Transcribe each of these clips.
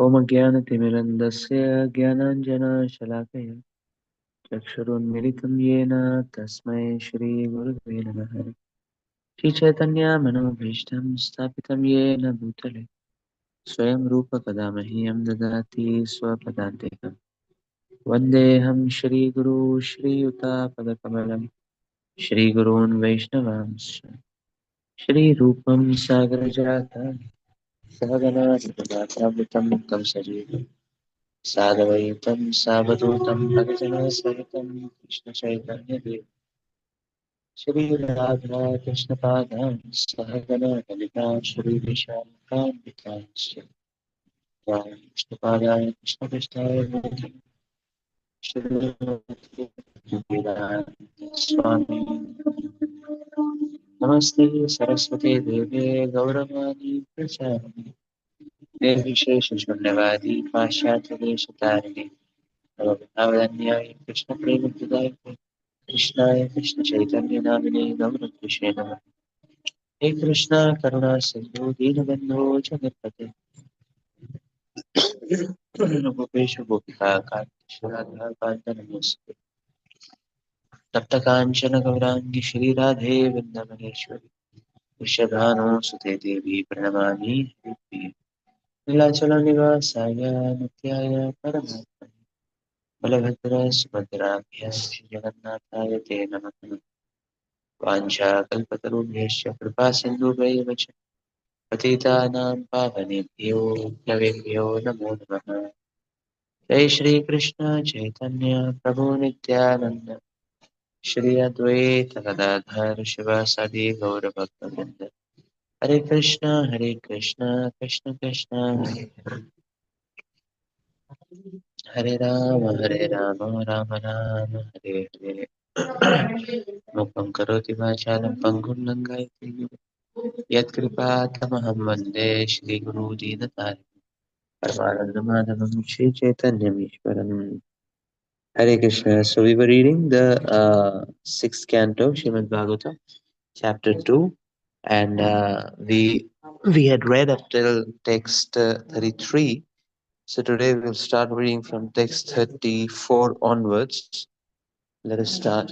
ॐ अज्ञानतिमिरन्दस्य ज्ञानाञ्जनशलाकया चक्षुरुन्मिलितं येन तस्मै श्रीगुरुवे नमः। श्रीचैतन्यमनोभीष्टं स्थापितं येन भूतले स्वयं रूपकदा मह्यं ददाति स्वपदान्तिकम्। वन्देऽहं श्रीगुरू श्रीयुतापदकमलं श्रीगुरून् वैष्णवांश्च श्रीरूपं सागरजातं सहगणा सततं तं सजीवम् साधवैतं सावधूतं भगजनसहितं कृष्णचैतन्यदेव श्रीराधा कृष्णपादां सहगणललिता श्रीविशाखान्वितांश्च कृष्णपादाय कृष्णकृष्णाय नमः। श्रीमते स्वामी नमस्ते सरस्वती देवे गौरवाणी प्रचारिणे निर्विशेषशून्यवादी पाश्चात्यदेशतारिणे नवधावन्याय कृष्णप्रेमप्रदायते कृष्णाय कृष्णचैतन्यनामिने नमः नमः। हे कृष्णा करुणा सिन्धु दीनबन्धो जगत्पते गोपेश गोपिका कान्तेश्वराधा कान्त नमोऽस्तुते। तप्तकाञ्चन गौराङ्गी श्रीराधे वृन्दावनेश्वरी वृषभानुसुते देवी प्रणमामि हरिप्रिये नीलाचलनिवासाय नित्याय परमात्मने बलभद्र सुभद्राभ्यां श्रीजगन्नाथाय ते नमः। वाञ्छाकल्पतरुभ्यश्च कृपासिन्धुभ्यैव च पतितानां पावनेभ्यो नवेभ्यो नमो नमः। जय श्रीकृष्ण चैतन्य प्रभु नित्यानन्द श्री अद्वैत गदाधर शिवासादि गौरभक्तवृन्द हरे कृष्ण कृष्ण कृष्ण हरे हरे हरे राम राम राम हरे हरे मुखं करोति वाचालं पङ्गुं लङ्घयति यत्कृपातमहं वन्दे Shri Guru दीनतारिणं परमानन्दमाधवं श्रीचैतन्यमीश्वरम्। Hare Krishna. So we were reading the sixth canto, Srimad Bhagavatam, chapter 2, and we had read up till text 33. So today we'll start reading from text 34 onwards. Let us start.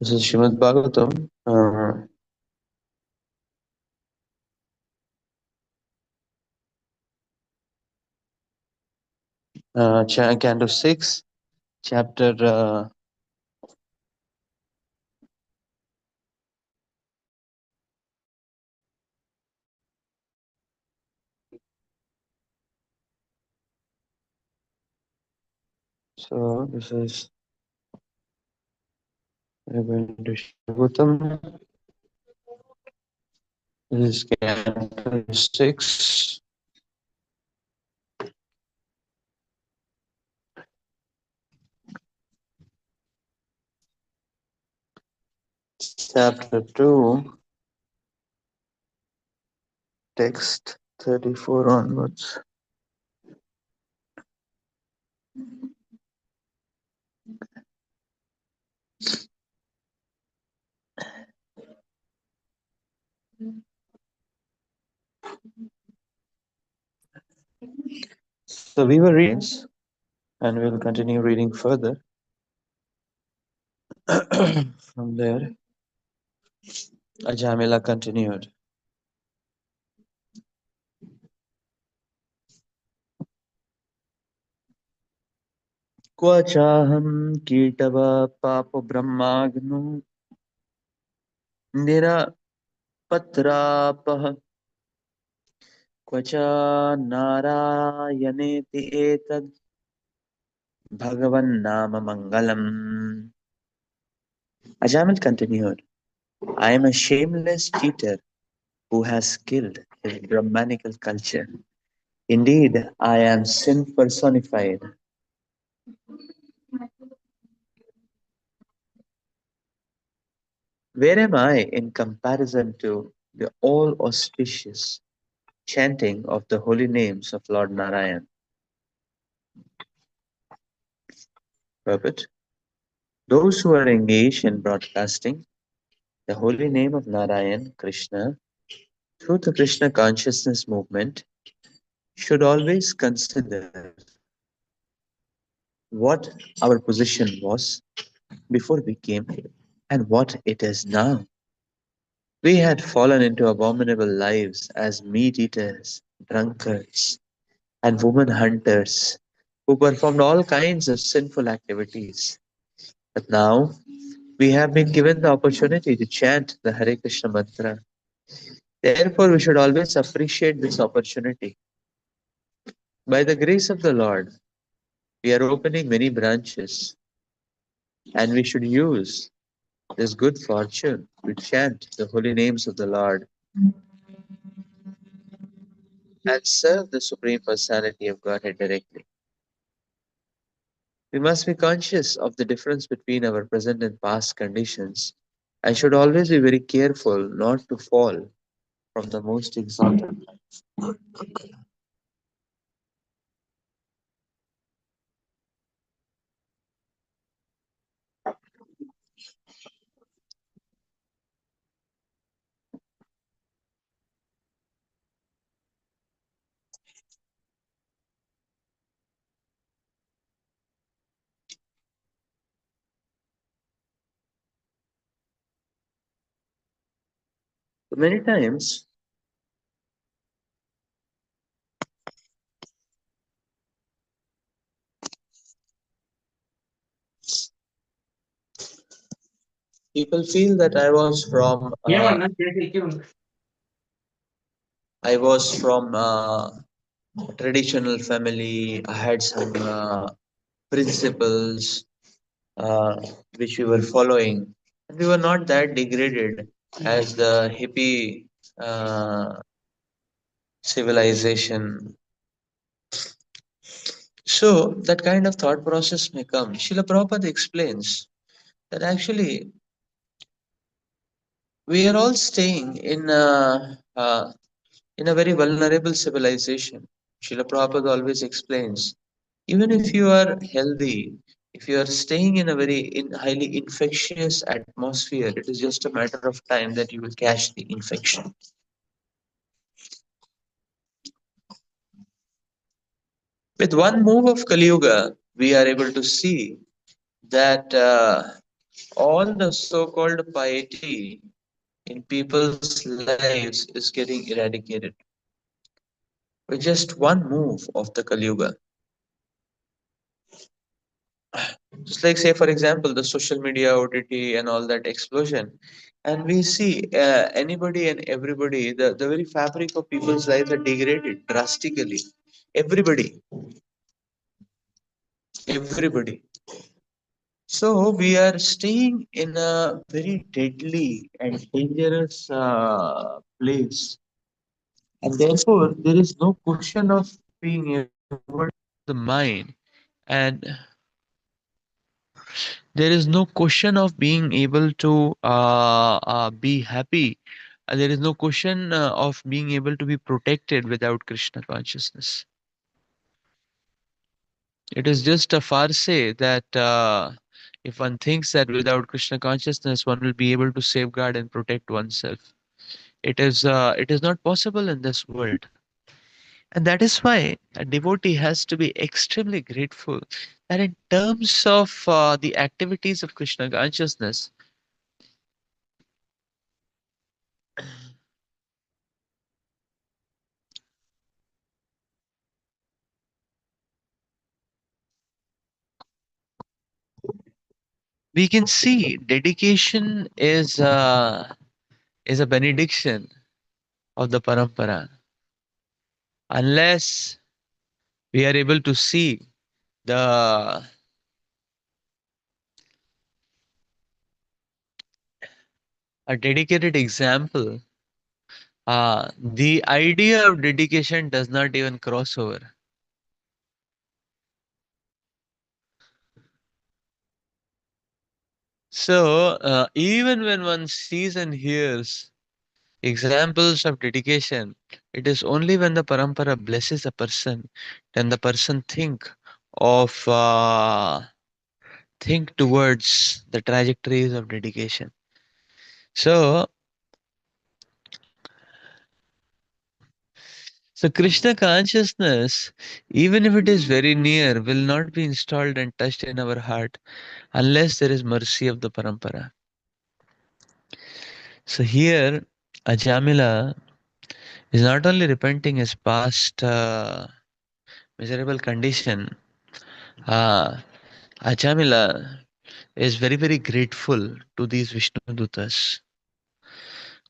This is Srimad Bhagavatam, canto 6, chapter so this is we're going to Bhagavatam. This is canto 6. Chapter 2, text 34 onwards. So we were reading, and we'll continue reading further from there. Ajamila continued. Kva chaham kitava papa brahmagnu nirapatrapah kvacha narayaneti etad bhagavan nama mangalam. Ajamil continued, I am a shameless cheater who has killed his Brahmanical culture. Indeed, I am sin personified. Where am I in comparison to the all auspicious chanting of the holy names of Lord Narayan? Purport. Those who are engaged in broadcasting The holy name of Narayan, Krishna, through the Krishna consciousness movement, should always consider what our position was before we came here and what it is now. We had fallen into abominable lives as meat eaters, drunkards, and woman hunters who performed all kinds of sinful activities. But now we have been given the opportunity to chant the Hare Krishna mantra. Therefore, we should always appreciate this opportunity. By the grace of the Lord, we are opening many branches, and we should use this good fortune to chant the holy names of the Lord and serve the Supreme Personality of Godhead directly. We must be conscious of the difference between our present and past conditions and should always be very careful not to fall from the most exalted. Many times, people feel that I was from a traditional family. I had some principles which we were following. We were not that degraded as the hippie civilization. So that kind of thought process may come. Srila Prabhupada explains that actually we are all staying in a very vulnerable civilization. Srila Prabhupada always explains, even if you are healthy, if you are staying in a very highly infectious atmosphere, it is just a matter of time that you will catch the infection. With one move of Kali Yuga, we are able to see that all the so-called piety in people's lives is getting eradicated with just one move of the Kali Yuga. Just like, say, for example, the social media, OTT, and all that explosion. And we see anybody and everybody, the very fabric of people's lives are degraded drastically. Everybody, everybody. So we are staying in a very deadly and dangerous place. And therefore, there is no question of being able the mind, and there is no question of being able to be happy. There is no question of being able to be protected without Krishna consciousness. It is just a farce that if one thinks that without Krishna consciousness one will be able to safeguard and protect oneself, it is not possible in this world. And that is why a devotee has to be extremely grateful that in terms of the activities of Krishna consciousness, we can see dedication is a benediction of the parampara. Unless we are able to see the a dedicated example, the idea of dedication does not even cross over. So even when one sees and hears examples of dedication, it is only when the parampara blesses a person, then the person of think towards the trajectories of dedication. So, so Krishna consciousness, even if it is very near, will not be installed and touched in our heart unless there is mercy of the parampara. So here, Ajamila is not only repenting his past miserable condition, uh, Ajamila is very, very grateful to these Vishnu Dutas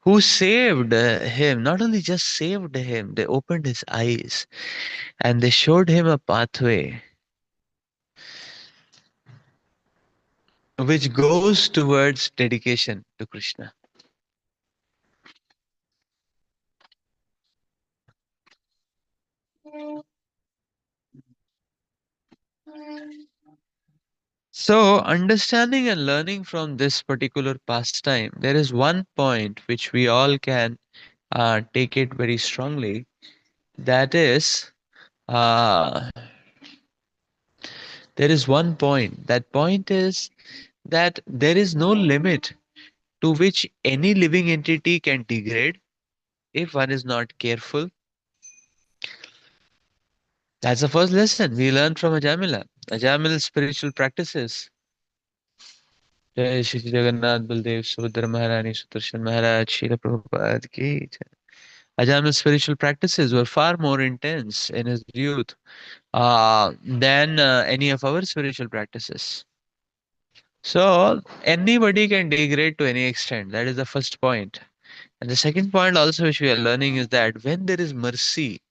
who saved him. Not only just saved him, they opened his eyes and they showed him a pathway which goes towards dedication to Krishna. So, understanding and learning from this particular pastime, there is one point which we all can take it very strongly. That is, uh, there is one point. That point is that there is no limit to which any living entity can degrade if one is not careful. That's the first lesson we learn from Ajamila. Ajamila's spiritual practices. Jai Shri Jagannath Baldev Subhadra Maharani Sudarshan Maharaj Srila Prabhupada ki jai. Ajamila's spiritual practices were far more intense in his youth than any of our spiritual practices. So anybody can degrade to any extent. That is the first point. And the second point also which we are learning is that when there is mercy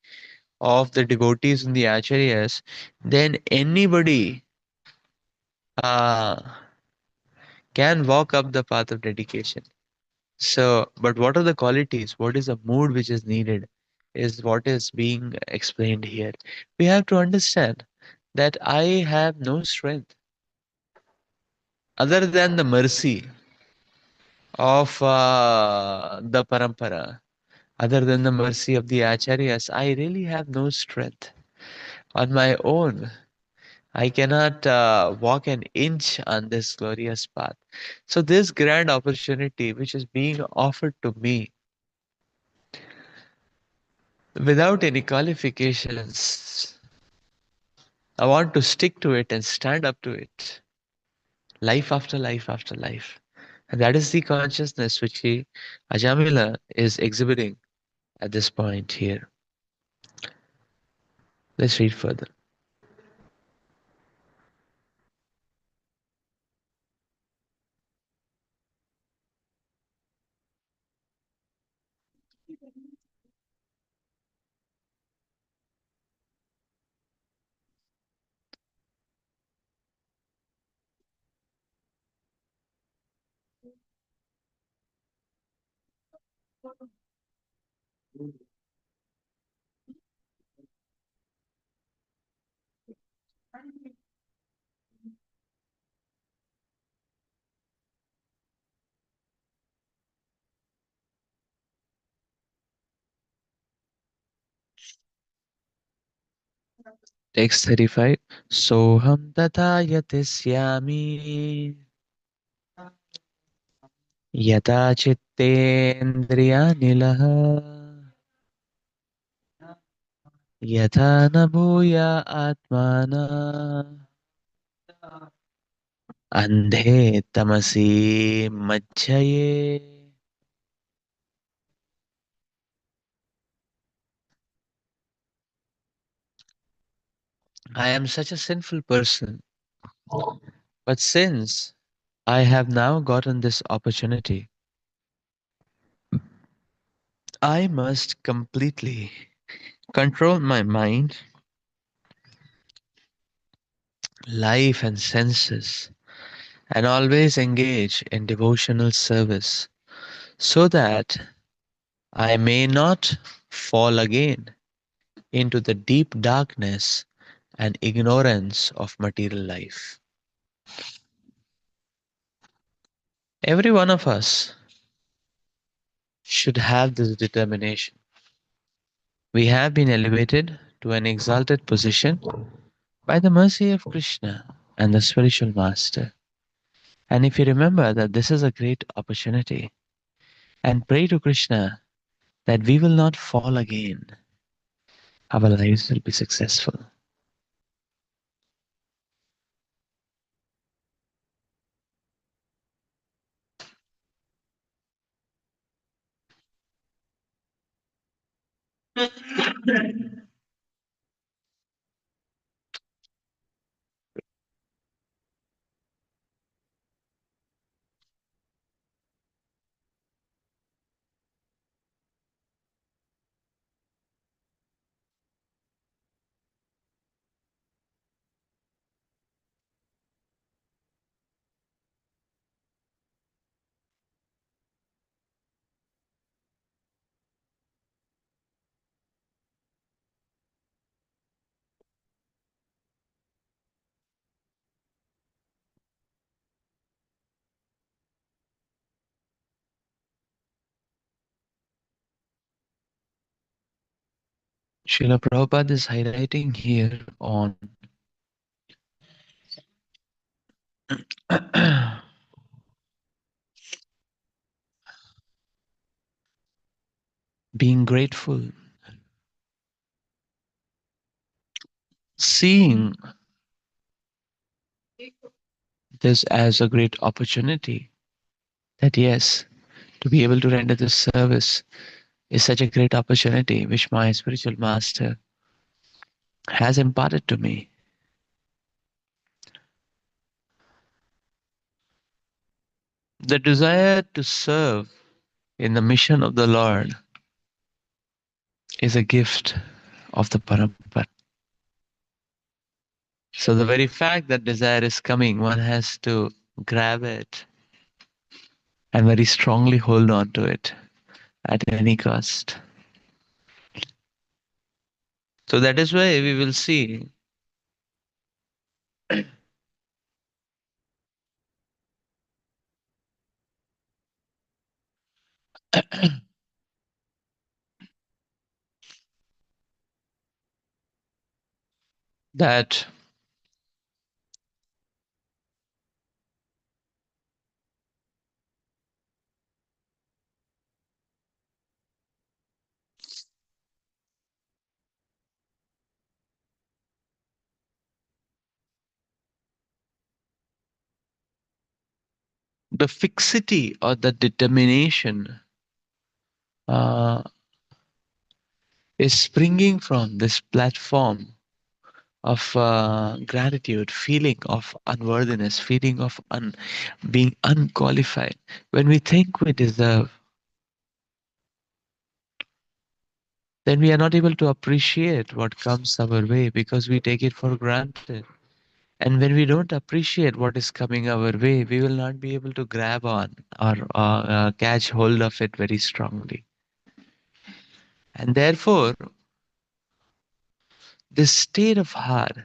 of the devotees and the acharyas, then anybody uh, can walk up the path of dedication. So, but what are the qualities? What is the mood which is needed? Is what is being explained here. We have to understand that I have no strength other than the mercy of the parampara, other than the mercy of the acharyas. I really have no strength on my own. I cannot walk an inch on this glorious path. So, this grand opportunity which is being offered to me without any qualifications, I want to stick to it and stand up to it, life after life after life. And that is the consciousness which Ajamila is exhibiting at this point here. Let's read further. Text 35. Soham tata yatishyami yata chittendriyanila yatha na bhuya atmana andhe tamasi majjaye. I am such a sinful person, but since I have now gotten this opportunity, I must completely control my mind, life, and senses, and always engage in devotional service so that I may not fall again into the deep darkness and ignorance of material life. Every one of us should have this determination. We have been elevated to an exalted position by the mercy of Krishna and the spiritual master. And if you remember that this is a great opportunity, and pray to Krishna that we will not fall again. Our lives will be successful. Srila Prabhupada is highlighting here on being grateful, seeing this as a great opportunity. That yes, to be able to render this service is such a great opportunity which my spiritual master has imparted to me. The desire to serve in the mission of the Lord is a gift of the Parampara. So the very fact that desire is coming, one has to grab it and very strongly hold on to it at any cost. So that is why we will see that the fixity or the determination uh, is springing from this platform of gratitude, feeling of unworthiness, feeling of being unqualified. When we think we deserve, then we are not able to appreciate what comes our way because we take it for granted. And when we don't appreciate what is coming our way, we will not be able to grab on or catch hold of it very strongly. And therefore, this state of heart,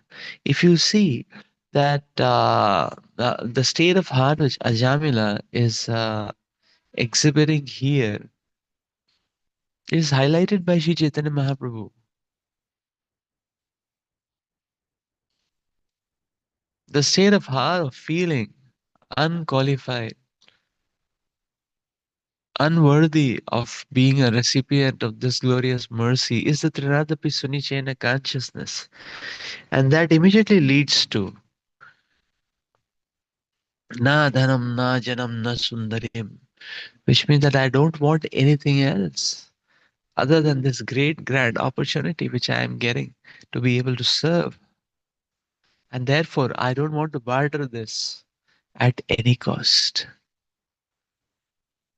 if you see that the state of heart which Ajamila is exhibiting here is highlighted by Sri Chaitanya Mahaprabhu. The state of heart of feeling unqualified, unworthy of being a recipient of this glorious mercy is the Trinadapi Sunichena consciousness. And that immediately leads to Na Dhanam, Na Janam, Na Sundarim, which means that I don't want anything else other than this great grand opportunity which I am getting to be able to serve. And therefore, I don't want to barter this at any cost.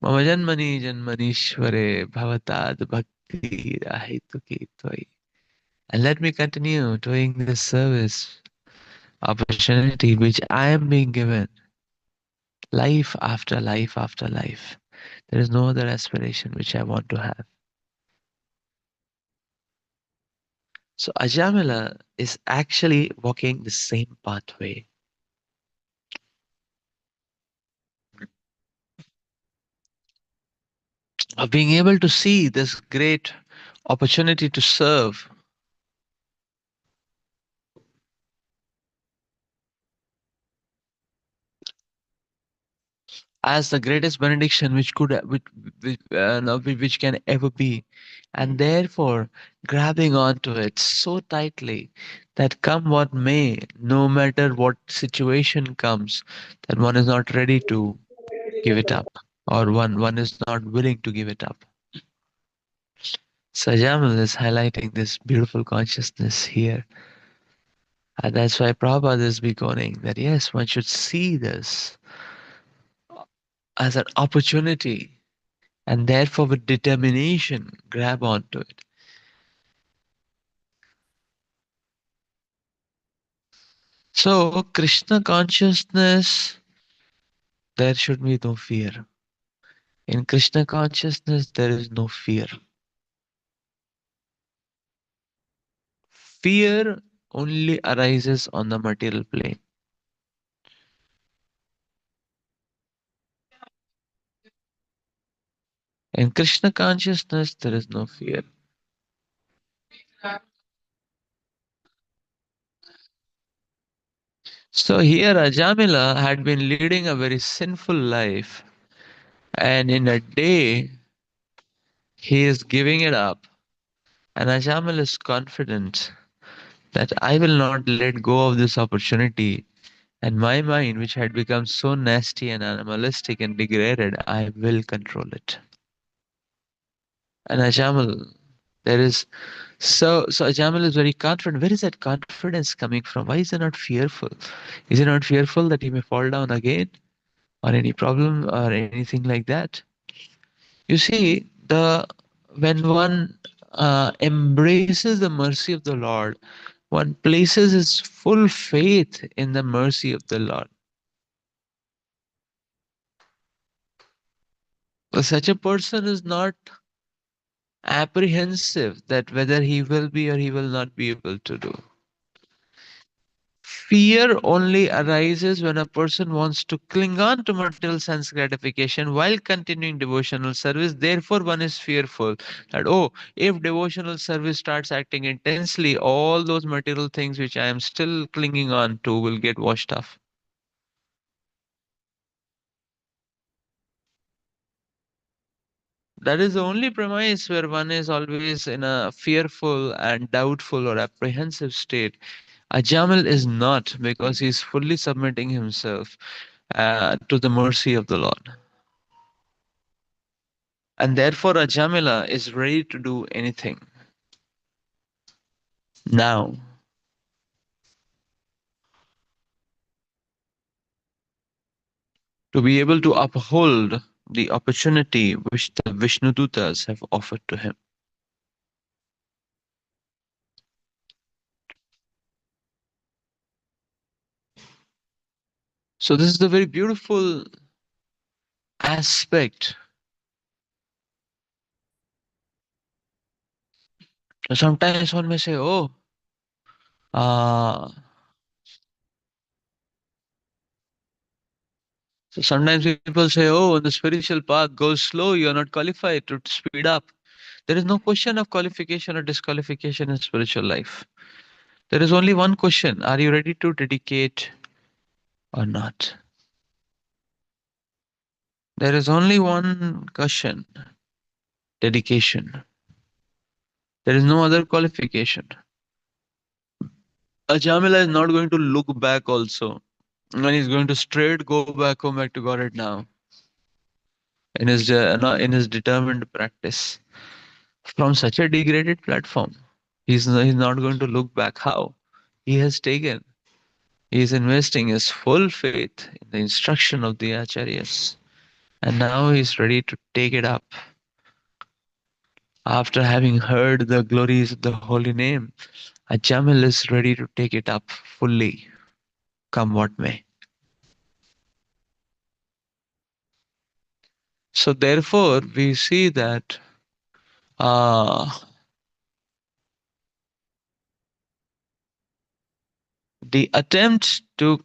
Mama janmani janmanishware bhavatad bhakti rahituki tvai. And let me continue doing this service opportunity which I am being given life after life after life. There is no other aspiration which I want to have. So Ajamila is actually walking the same pathway of being able to see this great opportunity to serve. as the greatest benediction which could no, which can ever be, and therefore grabbing onto it so tightly that come what may, no matter what situation comes, that one is not ready to give it up, or one is not willing to give it up. Sajamal is highlighting this beautiful consciousness here. And that's why Prabhupada is beginning that yes, one should see this as an opportunity and therefore with determination grab onto it. So, Krishna consciousness, there should be no fear. In Krishna consciousness, there is no fear. Fear only arises on the material plane. In Krishna consciousness, there is no fear. So here Ajamila had been leading a very sinful life, and in a day he is giving it up. And Ajamil is confident that I will not let go of this opportunity, and my mind, which had become so nasty and animalistic and degraded, I will control it. And Ajamil, there is so Ajamil is very confident. Where is that confidence coming from? Why is he not fearful? Is he not fearful that he may fall down again, or any problem, or anything like that? You see, the when one embraces the mercy of the Lord, one places his full faith in the mercy of the Lord. Such a person is not apprehensive that whether he will be or he will not be able to do. Fear only arises when a person wants to cling on to material sense gratification while continuing devotional service. Therefore, one is fearful that, oh, if devotional service starts acting intensely, all those material things which I am still clinging on to will get washed off. That is the only premise where one is always in a fearful and doubtful or apprehensive state. Ajamil is not, because he is fully submitting himself to the mercy of the Lord. And therefore, Ajamila is ready to do anything. Now, to be able to uphold the opportunity which the Vishnudutas have offered to him. So, this is the very beautiful aspect. Sometimes one may say, oh, uh, so sometimes people say, oh, on the spiritual path, go slow, you're not qualified to speed up. There is no question of qualification or disqualification in spiritual life. There is only one question: are you ready to dedicate or not? There is only one question: dedication. There is no other qualification. Ajamila is not going to look back also. And he's going to straight go back home back to God right now in his determined practice from such a degraded platform. He's not going to look back. How? He has taken. He is investing his full faith in the instruction of the acharyas. And now he's ready to take it up. After having heard the glories of the holy name, Ajamil is ready to take it up fully, come what may. So therefore, we see that uh, the attempt to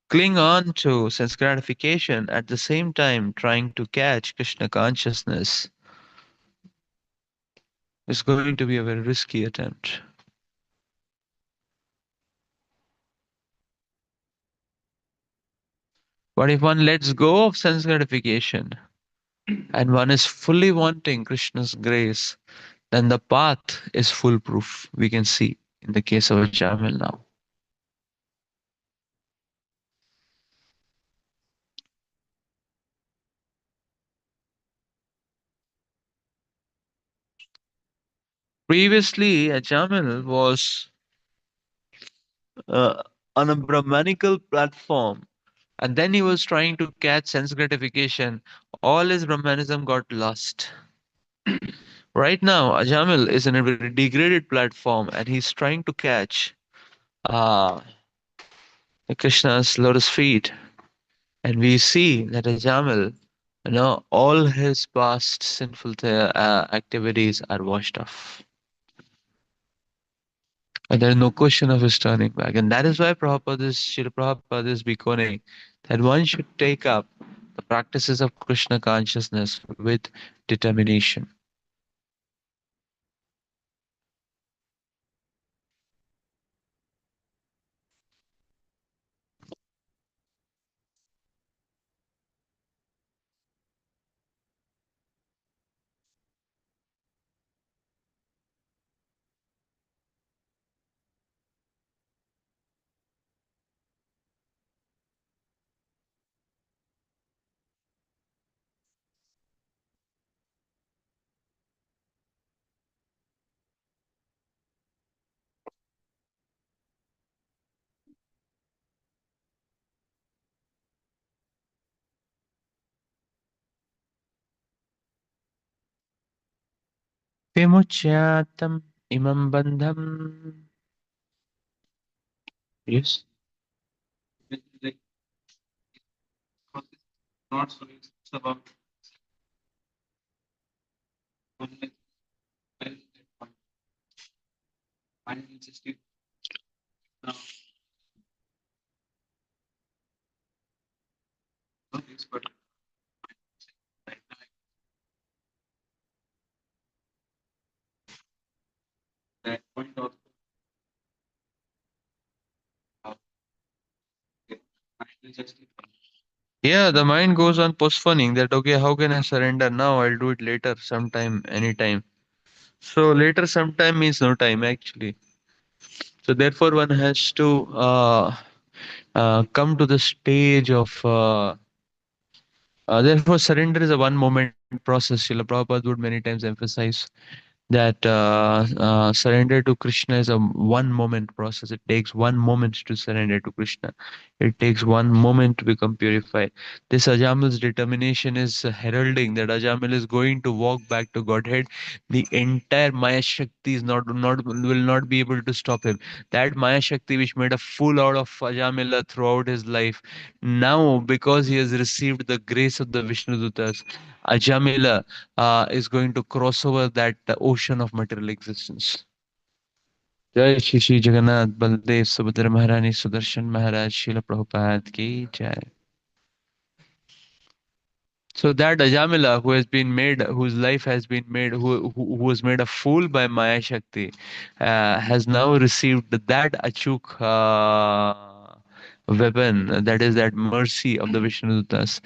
cling on to sense gratification at the same time trying to catch Krishna consciousness is going to be a very risky attempt. But if one lets go of sense gratification and one is fully wanting Krishna's grace, then the path is foolproof. We can see in the case of Jamil now. Previously, Jamil was uh, on a Brahmanical platform, and then he was trying to catch sense gratification. All his Brahmanism got lost. Right now, Ajamil is in a very degraded platform, and he's trying to catch uh, Krishna's lotus feet. And we see that Ajamil, all his past sinful activities are washed off. And there is no question of his turning back. And that is why Srila Prabhupada is beconing that one should take up the practices of Krishna consciousness with determination. Vimuchyatam imam bandham. Yes. Yeah, the mind goes on postponing that, okay, how can I surrender now? I'll do it later, sometime, anytime. So later sometime means no time actually. So therefore one has to come to the stage of therefore surrender is a one moment process. Srila Prabhupada would many times emphasize that surrender to Krishna is a one moment process. It takes one moment to surrender to Krishna. It takes one moment to become purified. This Ajamil's determination is heralding that Ajamil is going to walk back to Godhead. The entire Maya Shakti is not will not be able to stop him. That Maya Shakti which made a fool out of Ajamila throughout his life, now because he has received the grace of the Vishnudutas, Ajamila is going to cross over that ocean of material existence. Jai Shri Shri Jagannath Baldev Subhadra Maharani Sudarshan Maharaj Srila Prabhupada ki jai. So that Ajamila who has been made, whose life has been made, who was made a fool by Maya Shakti, has now received that Achuk weapon, that is that mercy of the Vishnudutas.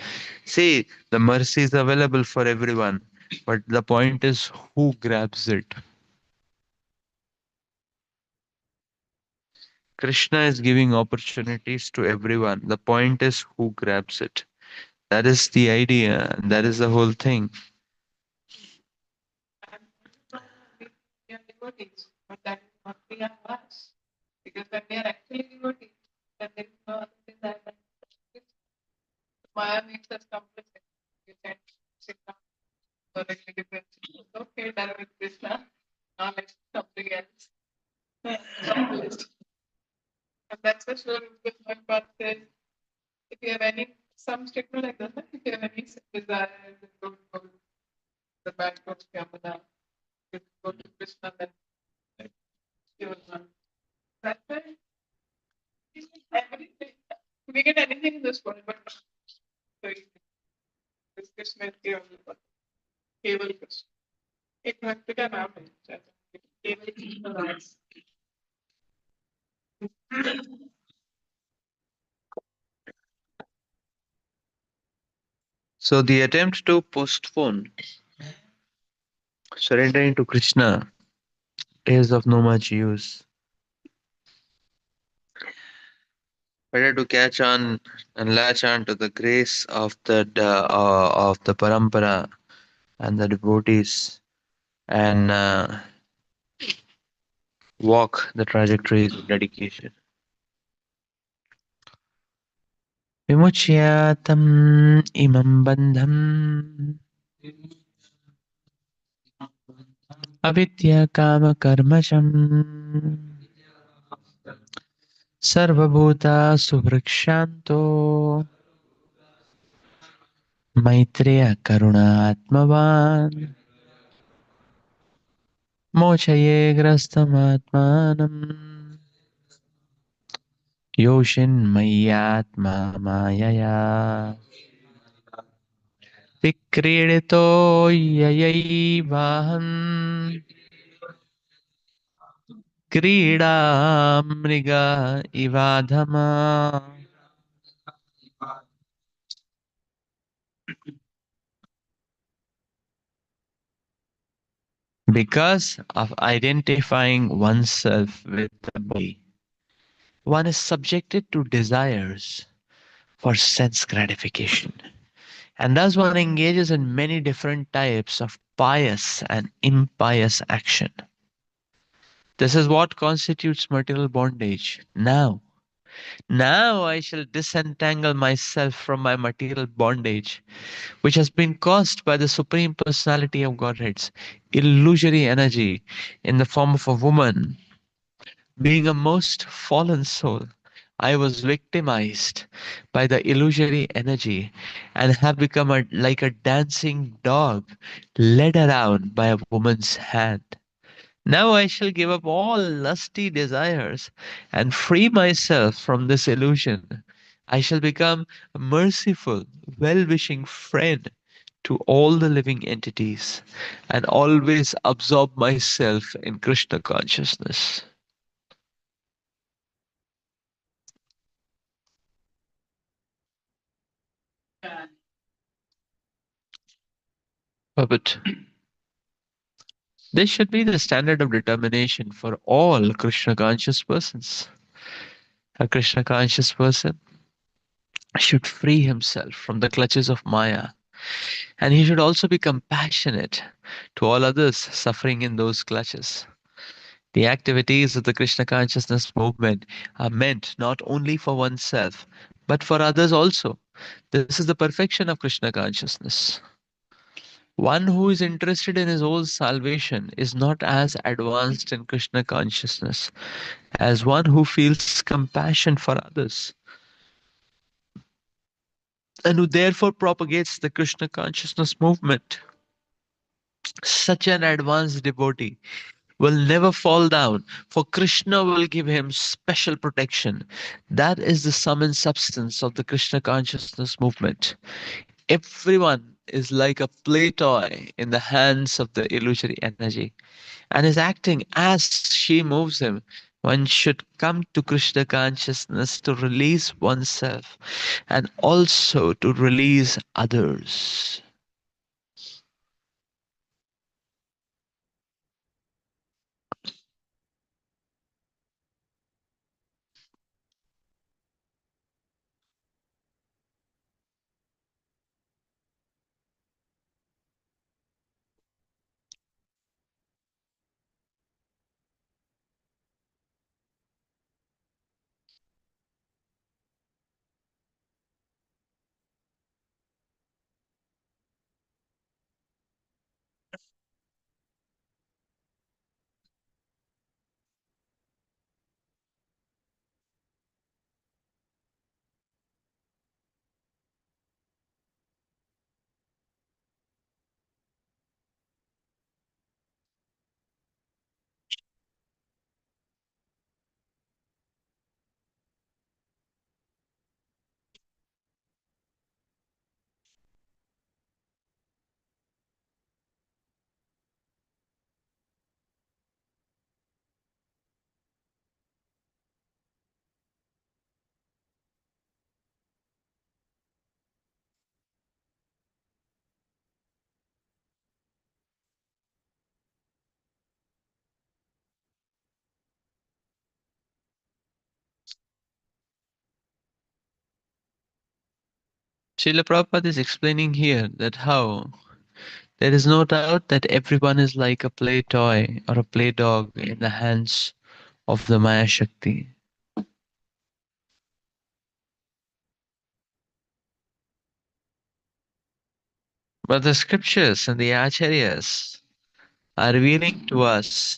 See, the mercy is available for everyone, but the point is who grabs it. Krishna is giving opportunities to everyone. The point is who grabs it. That is the idea, and that is the whole thing. So the attempt to postpone surrendering to Krishna is of no much use. Better to catch on and latch on to the grace of the parampara and the devotees and walk the trajectories of dedication. विमुच्यतम् imam bandham avidya kama karmacham sarvabhuta suvrikshanto maitreya karuna atmavan mochaye grastamatmanam yoshin mayatma mayaya विक्रीडितो ययैवाहम् क्रीडामृग इवाधमा. Because of identifying oneself with the body, one is subjected to desires for sense gratification. And thus one engages in many different types of pious and impious action. This is what constitutes material bondage. Now I shall disentangle myself from my material bondage, which has been caused by the Supreme Personality of Godhead's illusory energy in the form of a woman. Being a most fallen soul, I was victimized by the illusory energy and have become like a dancing dog led around by a woman's hand. Now I shall give up all lusty desires and free myself from this illusion. I shall become a merciful, well wishing friend to all the living entities and always absorb myself in Krishna consciousness. But this should be the standard of determination for all Krishna conscious persons. A Krishna conscious person should free himself from the clutches of Maya, and he should also be compassionate to all others suffering in those clutches. The activities of the Krishna consciousness movement are meant not only for oneself, but for others also. This is the perfection of Krishna consciousness. One who is interested in his own salvation is not as advanced in Krishna consciousness as one who feels compassion for others and who therefore propagates the Krishna consciousness movement. Such an advanced devotee will never fall down, for Krishna will give him special protection. That is the sum and substance of the Krishna consciousness movement. Everyone is like a play toy in the hands of the illusory energy and is acting as she moves him. One should come to Krishna consciousness to release oneself and also to release others. Srila Prabhupada is explaining here that how there is no doubt that everyone is like a play toy or a play dog in the hands of the Maya Shakti. But the scriptures and the acharyas are revealing to us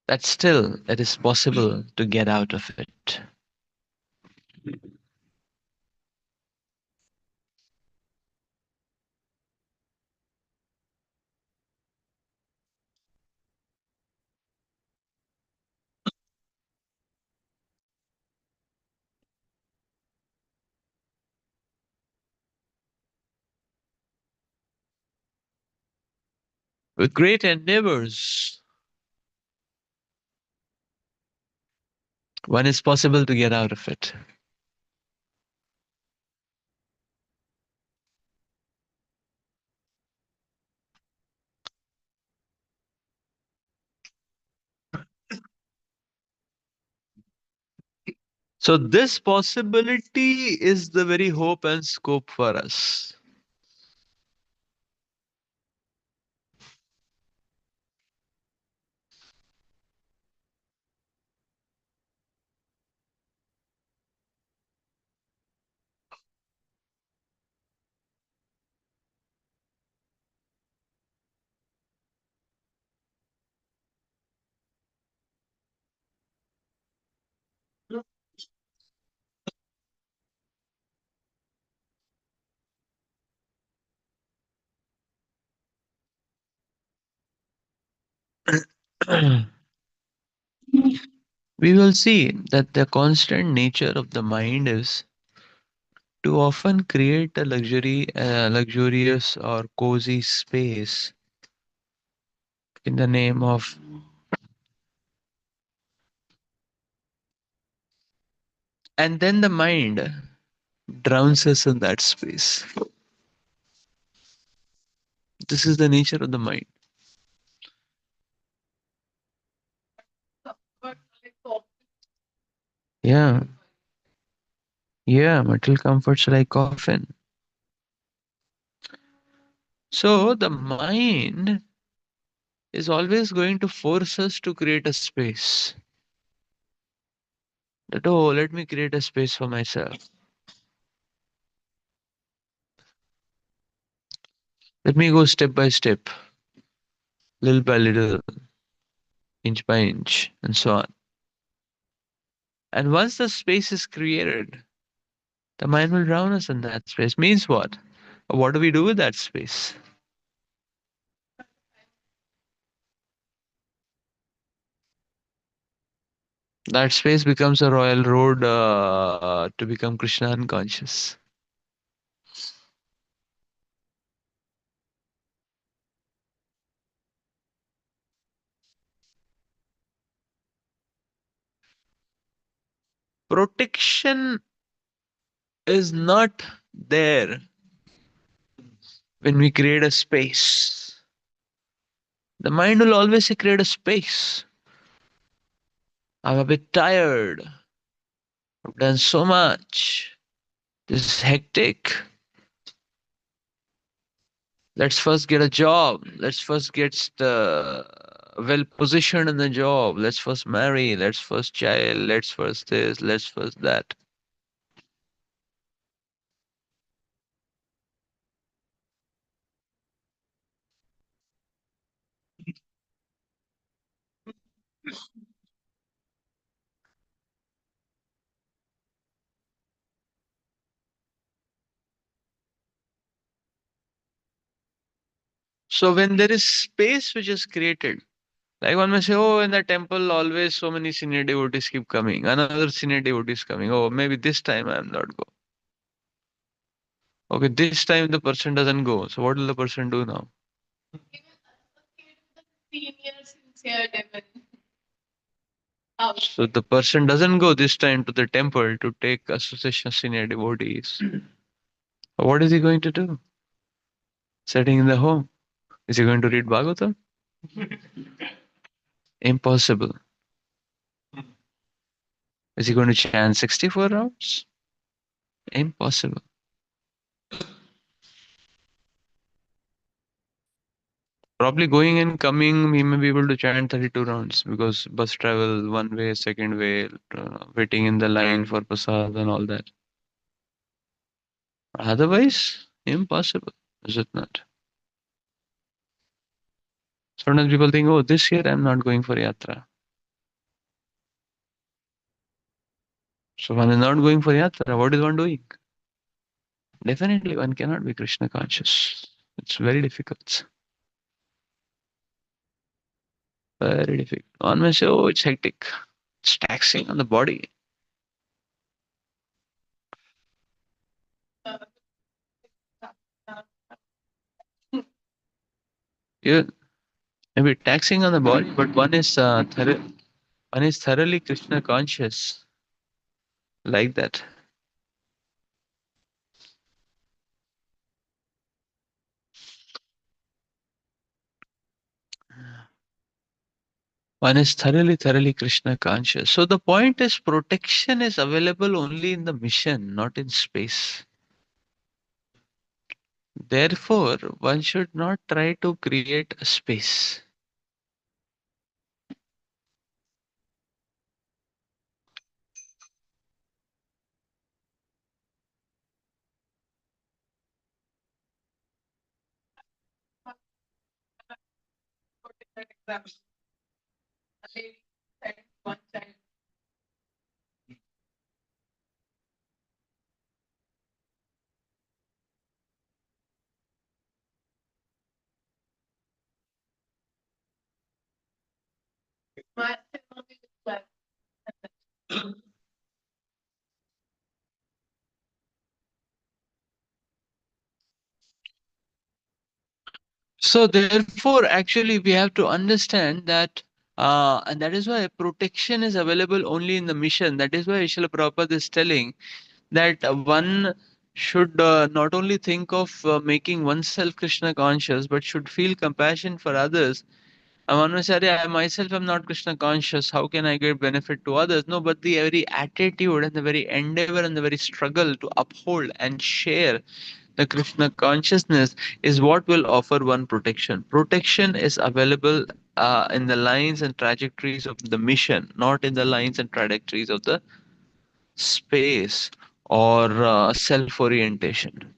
that still it is possible to get out of it. With great endeavors, one is possible to get out of it. So this possibility is the very hope and scope for us. We will see that the constant nature of the mind is to often create a luxurious or cozy space in the name of, and then the mind drowns us in that space. This is the nature of the mind. Yeah, yeah, material comforts like coffin. So the mind is always going to force us to create a space. That, oh, let me create a space for myself. Let me go step by step, little by little, inch by inch, and so on. And once the space is created, the mind will drown us in that space. Means what? What do we do with that space? That space becomes a royal road to become Krishna unconscious. Protection is not there when we create a space. The mind will always say, create a space. I'm a bit tired. I've done so much. This is hectic. Let's first get a job. Let's first get well positioned in the job. Let's first marry. Let's first child. Let's first this. Let's first that. So when there is space which is created, like one may say, oh, in the temple always so many senior devotees keep coming. Another senior devotee is coming. Oh, maybe this time I am not go. Okay, this time the person doesn't go. So what will the person do now? So the person doesn't go this time to the temple to take association of senior devotees. What is he going to do? Sitting in the home. Is he going to read Bhagavatam? Impossible. Is he going to chant 64 rounds? Impossible. Probably going and coming, we may be able to chant 32 rounds because bus travel one way, second way, waiting in the line for prasad and all that. Otherwise, impossible, is it not? Sometimes people think, oh, this year I'm not going for yatra. So one is not going for yatra. What is one doing? Definitely, one cannot be Krishna conscious. It's very difficult. Very difficult. One may say, oh, it's hectic. It's taxing on the body. Yeah, maybe taxing on the body, but one is thoroughly Krishna conscious like that. One is thoroughly Krishna conscious. So the point is protection is available only in the mission, not in space. Therefore, one should not try to create a space. So therefore, actually, we have to understand that, and that is why protection is available only in the mission. That is why Srila Prabhupada is telling that one should not only think of making oneself Krishna conscious, but should feel compassion for others. And one may say, "Arey, I myself am not Krishna conscious. How can I get benefit to others?" No, but the very attitude and the very endeavor and the very struggle to uphold and share the Krishna consciousness is what will offer one protection. Protection is available in the lines and trajectories of the mission, not in the lines and trajectories of the space or self orientation.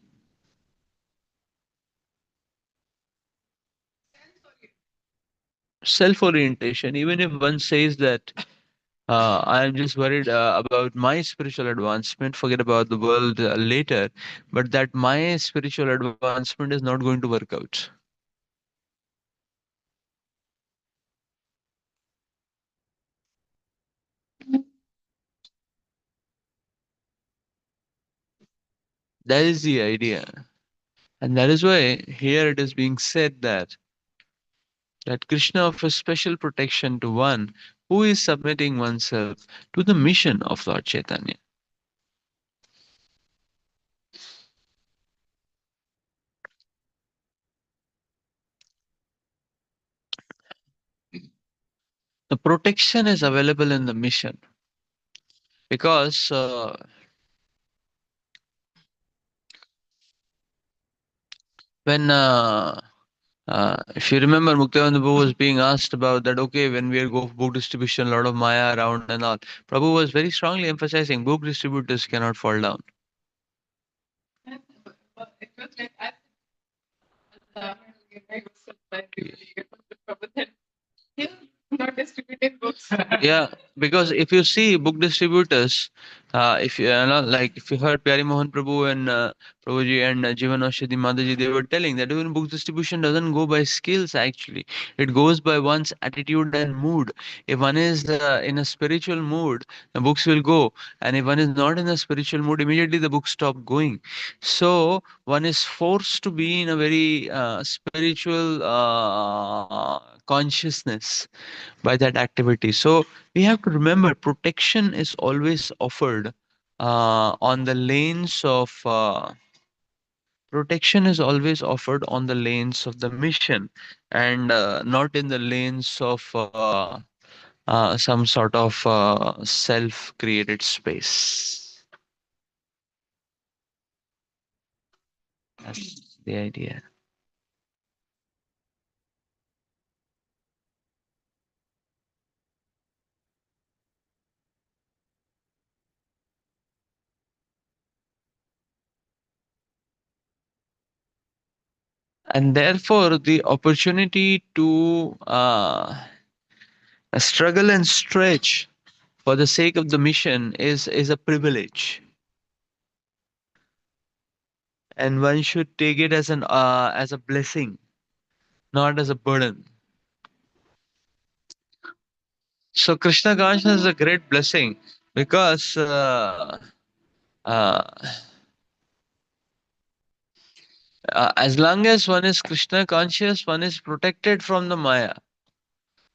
Self orientation, even if one says that I am just worried about my spiritual advancement, forget about the world later, but that my spiritual advancement is not going to work out. That is the idea. And that is why here it is being said that Krishna offers special protection to one who is submitting oneself to the mission of Lord Chaitanya. The protection is available in the mission because when if you remember, Muktavananda Prabhu was being asked about that, okay, when we go for book distribution, a lot of Maya around and all. Prabhu was very strongly emphasizing book distributors cannot fall down. Yeah, because if you see book distributors, if you know, like if you heard Pyari Mohan Prabhu and Prabhuji and Jivan Aushadhi Mataji, they were telling that even book distribution doesn't go by skills actually. It goes by one's attitude and mood. If one is in a spiritual mood, the books will go. And if one is not in a spiritual mood, immediately the books stop going. So one is forced to be in a very spiritual consciousness by that activity. So we have to remember protection is always offered on the lanes of protection is always offered on the lanes of the mission and not in the lanes of some sort of self created space. That's the idea. And therefore, the opportunity to struggle and stretch for the sake of the mission is a privilege, and one should take it as a blessing, not as a burden. So Krishna consciousness is a great blessing because uh, as long as one is Krishna conscious, one is protected from the Maya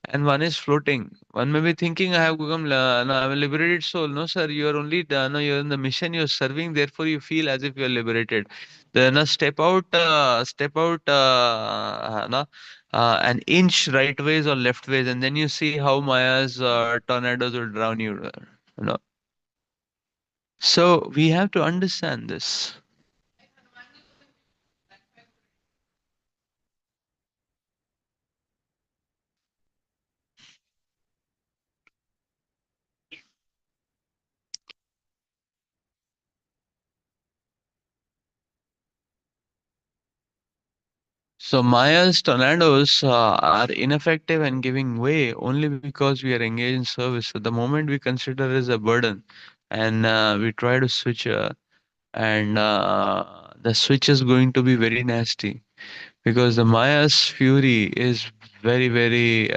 and one is floating. One may be thinking, I have become, no, I'm a liberated soul. No, sir, you are only, no, you're in the mission, you're serving, therefore you feel as if you're liberated. Then step out, no, an inch right ways or left ways, and then you see how Maya's tornadoes will drown you. You know. So we have to understand this. So Maya's tornadoes are ineffective and giving way only because we are engaged in service. So the moment we consider it as a burden, and we try to switch, and the switch is going to be very nasty because the Maya's fury is very very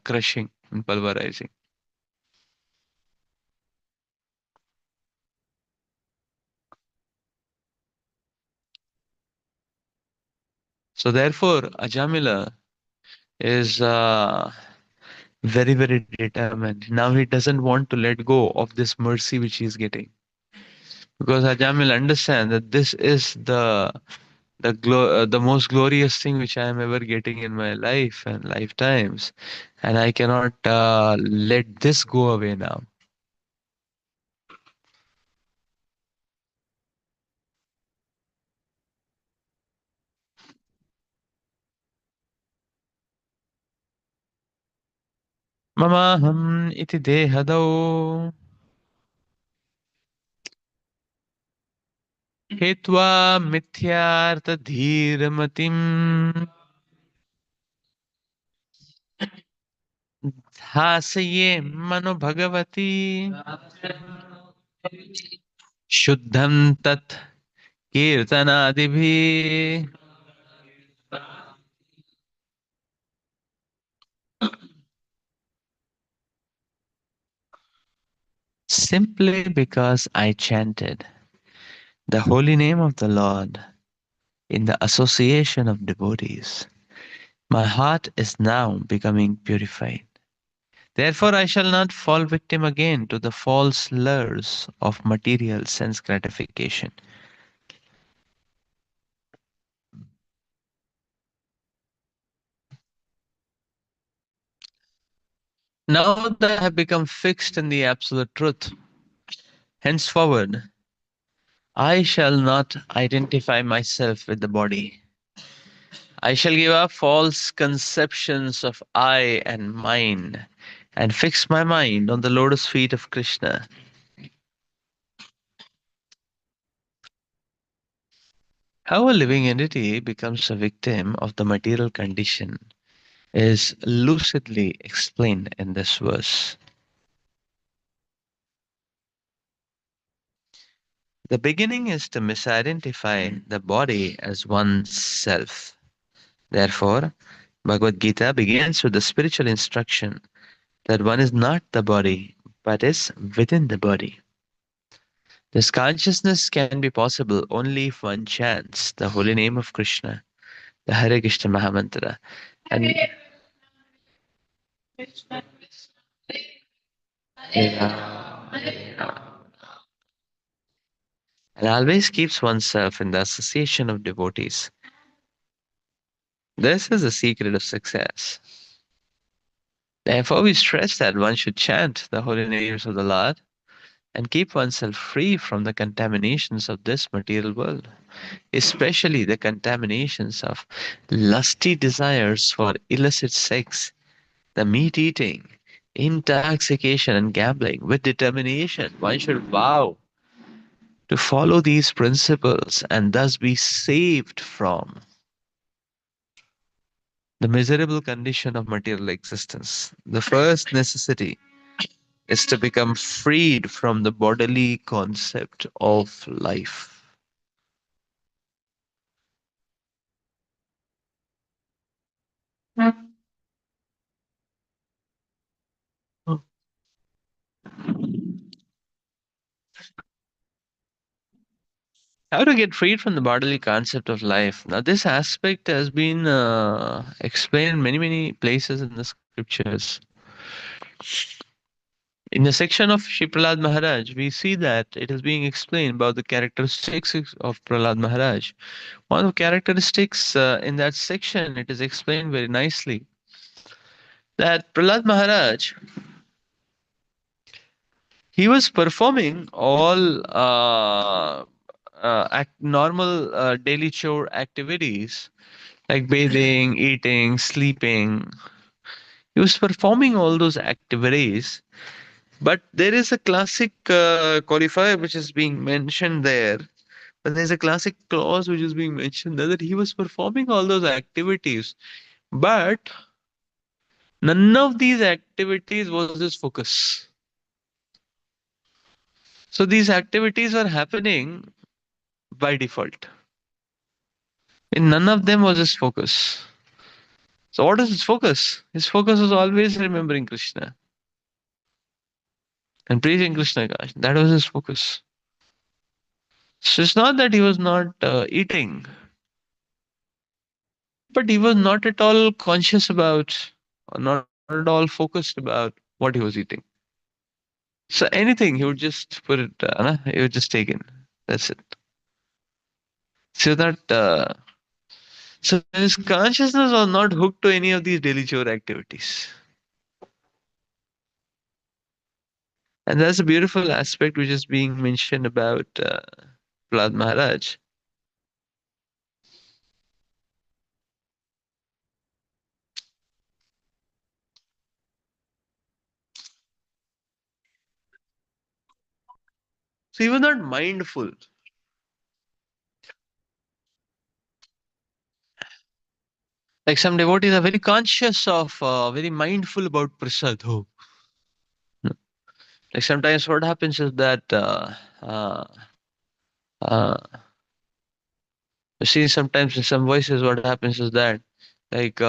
crushing and pulverizing. So therefore, Ajamila is very very determined. Now he doesn't want to let go of this mercy which he is getting. Because Ajamil understand that this is the most glorious thing which I am ever getting in my life and lifetimes, and I cannot let this go away now. Mamaham iti dehadau hetva mithyartha dhiramatim धासये mano bhagavati शुद्धं तत् कीर्तनादिभिः. Simply because I chanted the holy name of the Lord in the association of devotees, my heart is now becoming purified. Therefore, I shall not fall victim again to the false lures of material sense gratification. Now that I have become fixed in the absolute truth, henceforward, I shall not identify myself with the body. I shall give up false conceptions of I and mine and fix my mind on the lotus feet of Krishna. How a living entity becomes a victim of the material condition is lucidly explained in this verse. The beginning is to misidentify the body as oneself. Therefore, Bhagavad Gita begins with the spiritual instruction that one is not the body, but is within the body. This consciousness can be possible only if one chants the holy name of Krishna, the Hare Krishna Mahamantra, and, and always keeps oneself in the association of devotees. This is the secret of success. Therefore, we stress that one should chant the holy names of the Lord and keep oneself free from the contaminations of this material world, especially the contaminations of lusty desires for illicit sex, the meat eating, intoxication, and gambling. With determination, one should vow to follow these principles and thus be saved from the miserable condition of material existence. The first necessity is to become freed from the bodily concept of life. How to get freed from the bodily concept of life? Now, this aspect has been explained in many, many places in the scriptures. In the section of Shri Prahlad Maharaj, we see that it is being explained about the characteristics of Prahlad Maharaj. One of the characteristics in that section, it is explained very nicely that Prahlad Maharaj, he was performing all normal daily chore activities like bathing, eating, sleeping. He was performing all those activities, but there is a classic qualifier which is being mentioned there. But there's a classic clause which is being mentioned there that he was performing all those activities, but none of these activities was his focus. So these activities were happening by default. And none of them was his focus. So what is his focus? His focus was always remembering Krishna and praising Krishna. Gosh, that was his focus. So it's not that he was not eating, but he was not at all conscious about, or not at all focused about what he was eating. So anything he would just put it, he would just take in. That's it. So that so his consciousness was not hooked to any of these daily chore activities. And that's a beautiful aspect which is being mentioned about Prahlad Maharaj. So he was not mindful. Like some devotees are very conscious of, very mindful about prasad. Oh. Like sometimes what happens is that uh, uh, you see sometimes in some voices what happens is that like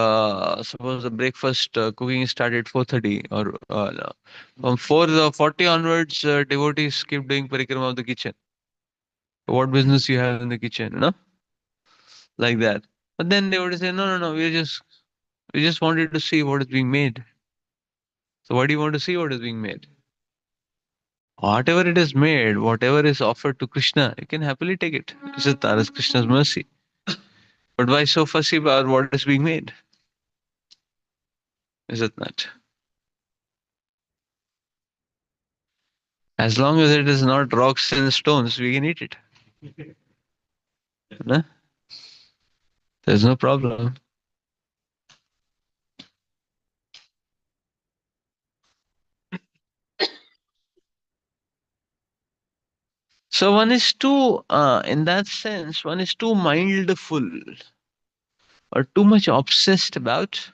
suppose the breakfast cooking started 4:30 or no, from 4:40 onwards devotees keep doing parikrama of the kitchen. What business you have in the kitchen, like that. But then they would say, no, no, no, we just wanted to see what is being made. So why do you want to see what is being made? Whatever it is made, whatever is offered to Krishna, you can happily take it. This is that is Krishna's mercy. But why so fussy about what is being made? Is it not? As long as it is not rocks and stones, we can eat it. No? There's no problem. So one is too, in that sense, one is too mindful or too much obsessed about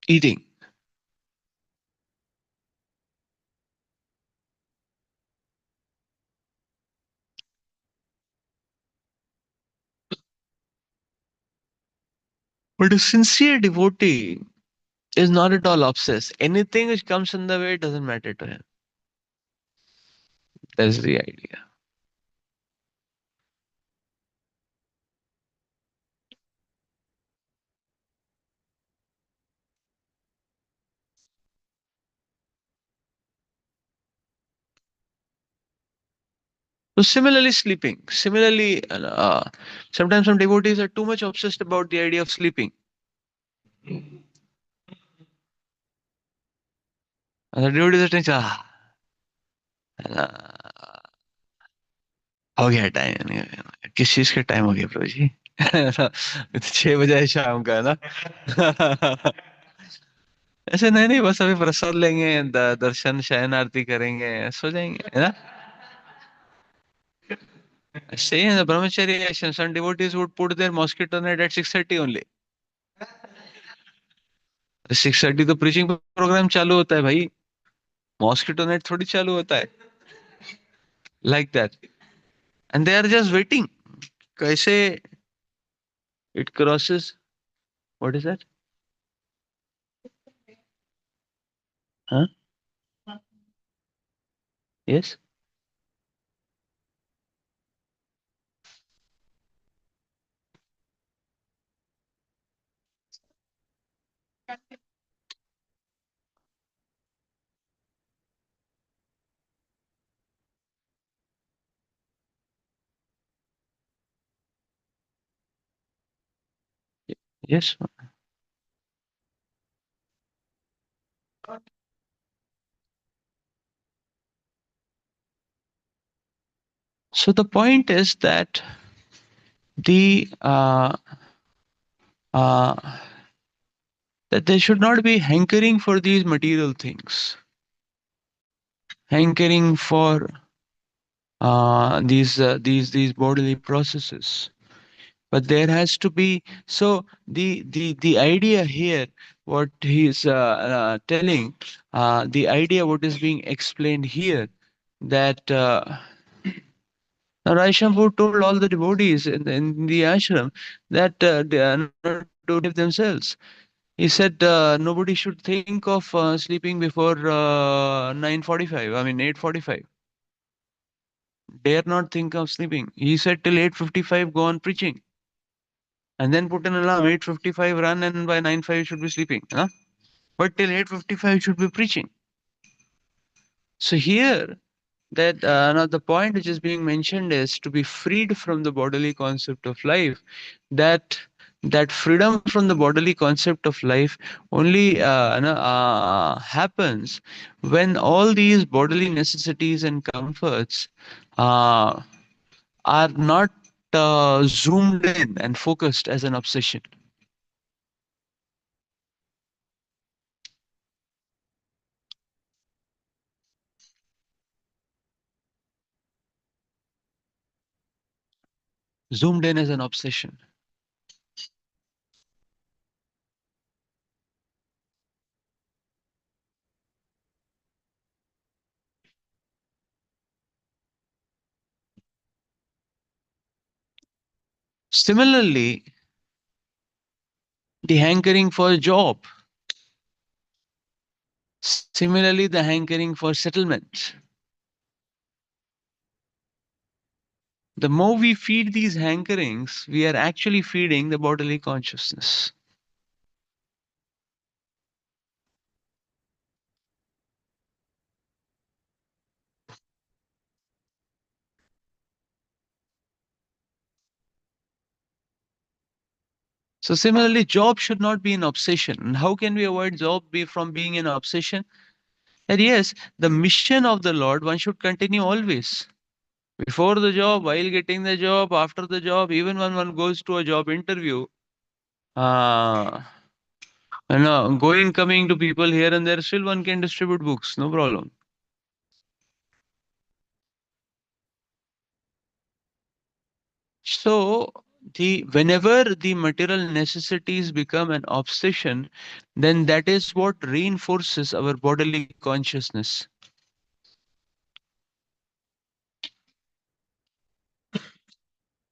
eating. But a sincere devotee is not at all obsessed. Anything which comes in the way doesn't matter to him. That is the idea. So similarly, sleeping. Similarly, sometimes some devotees are too much obsessed about the idea of sleeping. And the devotees are thinking, हो गया time, किस चीज का time हो गया प्रभु जी? 6 बजे है शाम का ना। ऐसे नहीं नहीं, बस अभी प्रसाद लेंगे, दर्शन शयन आरती करेंगे, सो जाएंगे, है ना? Say the brahmachari action, some devotees would put their mosquito net at 6:30 only. 6:30 तो preaching program चालू होता है भाई, mosquito net थोड़ी चालू होता है, like that. And they are just waiting. कैसे it crosses? What is that? Huh? Yes? Yes. So the point is that the uh, that there should not be hankering for these material things, hankering for these bodily processes. But there has to be, so the idea here, what he is telling, the idea what is being explained here, that Raishampur told all the devotees in the ashram that they are not to give themselves. He said nobody should think of sleeping before 9:45. I mean 8:45. Dare not think of sleeping. He said till 8:55 go on preaching, and then put an alarm 8:55 run, and by 9:05 you should be sleeping. Huh? But till 8:55 you should be preaching. So here, that now the point which is being mentioned is to be freed from the bodily concept of life. That that freedom from the bodily concept of life only happens when all these bodily necessities and comforts uh, are not zoomed in and focused as an obsession. Zoomed in as an obsession. Similarly, the hankering for a job. Similarly, the hankering for settlement. The more we feed these hankerings, we are actually feeding the bodily consciousness. So similarly, job should not be an obsession. And how can we avoid job from being an obsession? That yes, the mission of the Lord, one should continue always. Before the job, while getting the job, after the job, even when one goes to a job interview, uh, going, coming to people here and there, still one can distribute books, no problem. So whenever the material necessities become an obsession, then that is what reinforces our bodily consciousness.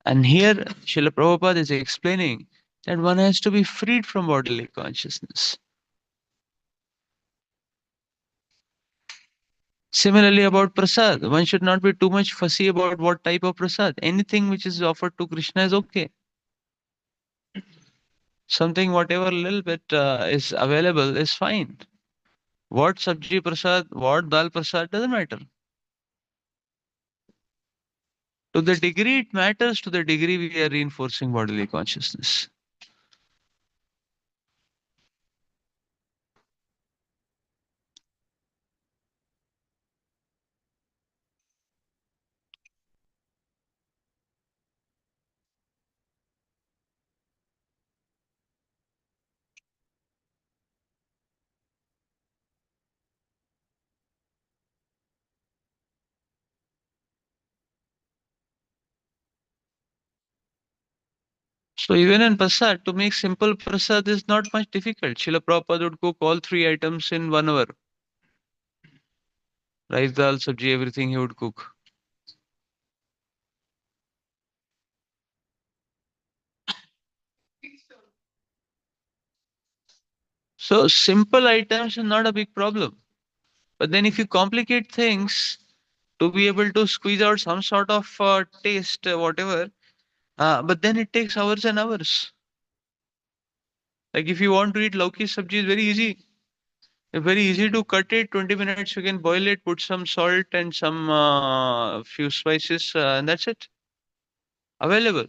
And here Srila Prabhupada is explaining that one has to be freed from bodily consciousness. Similarly, about prasad, one should not be too much fussy about what type of prasad. Anything which is offered to Krishna is okay. Something, whatever little bit is available is fine. What sabji prasad, what dal prasad, doesn't matter. To the degree it matters, to the degree we are reinforcing bodily consciousness. So even in prasad, to make simple prasad is not much difficult. Srila Prabhupada would cook all three items in 1 hour. Rice, dal, sabji, everything he would cook. So simple items are not a big problem. But then if you complicate things to be able to squeeze out some sort of taste, whatever, but then it takes hours and hours. Like if you want to eat lauki sabji, is very easy. It's very easy to cut it. 20 minutes you can boil it, put some salt and some few spices, and that's it. Available.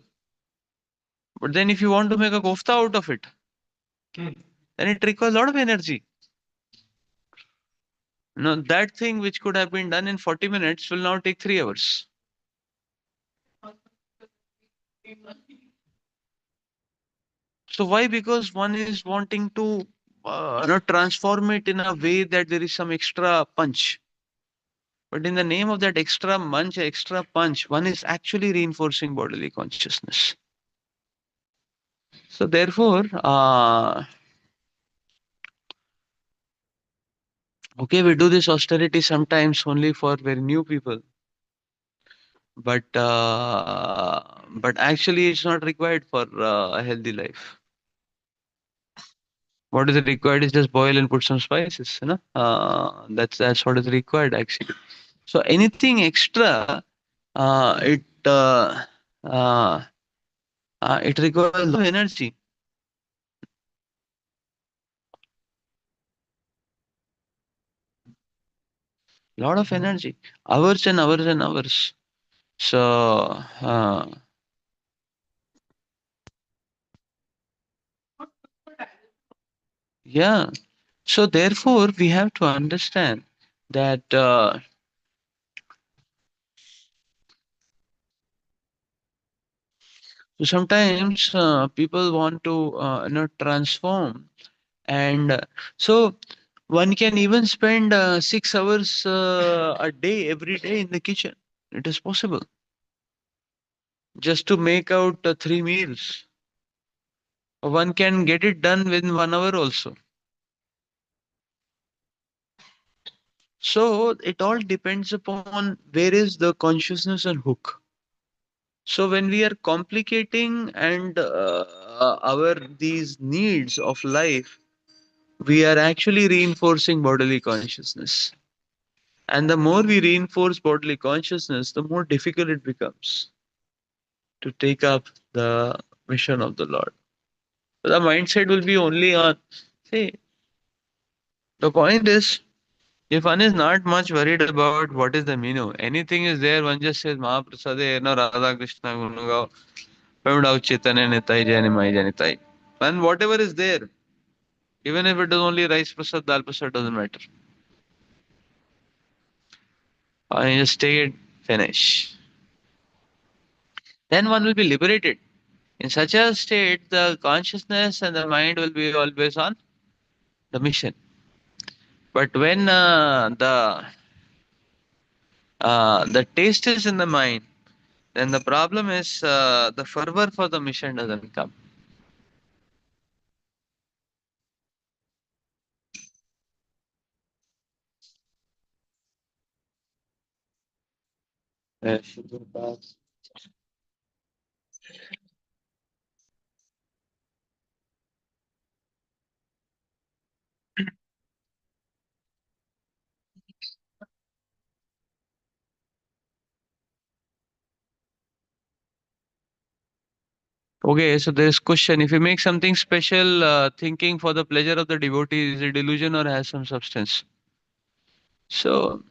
But then if you want to make a kofta out of it, then it requires a lot of energy. Now that thing which could have been done in 40 minutes will now take 3 hours. So why? Because one is wanting to transform it in a way that there is some extra punch. But in the name of that extra punch, one is actually reinforcing bodily consciousness. So therefore, okay, we do this austerity sometimes only for very new people, but actually it's not required for a healthy life. What is required is just boil and put some spices, you know. That's what is required actually. So anything extra, it uh, it requires a lot of energy, lot of energy, hours and hours and hours. So yeah. So therefore, we have to understand that sometimes people want to transform, and so one can even spend 6 hours a day every day in the kitchen. It is possible just to make out 3 meals. One can get it done within 1 hour also. So it all depends upon where is the consciousness and hook. So when we are complicating and our these needs of life, we are actually reinforcing bodily consciousness. And the more we reinforce bodily consciousness, the more difficult it becomes to take up the mission of the Lord. So the mindset will be only on, see, the point is, if one is not much worried about what is the menu, anything is there, one just says Mahaprasade, no Radha Krishna Gunagao, Pemdao Chaitanya Nitai Jai Nimai Jai Nitai. And whatever is there, even if it is only rice prasad, dal prasad, doesn't matter. I just take it, finish. Then one will be liberated. In such a state, the consciousness and the mind will be always on the mission. But when the taste is in the mind, then the problem is the fervor for the mission doesn't come. Yes. Okay, so there's question. If you make something special, thinking for the pleasure of the devotee, is it delusion or has some substance? So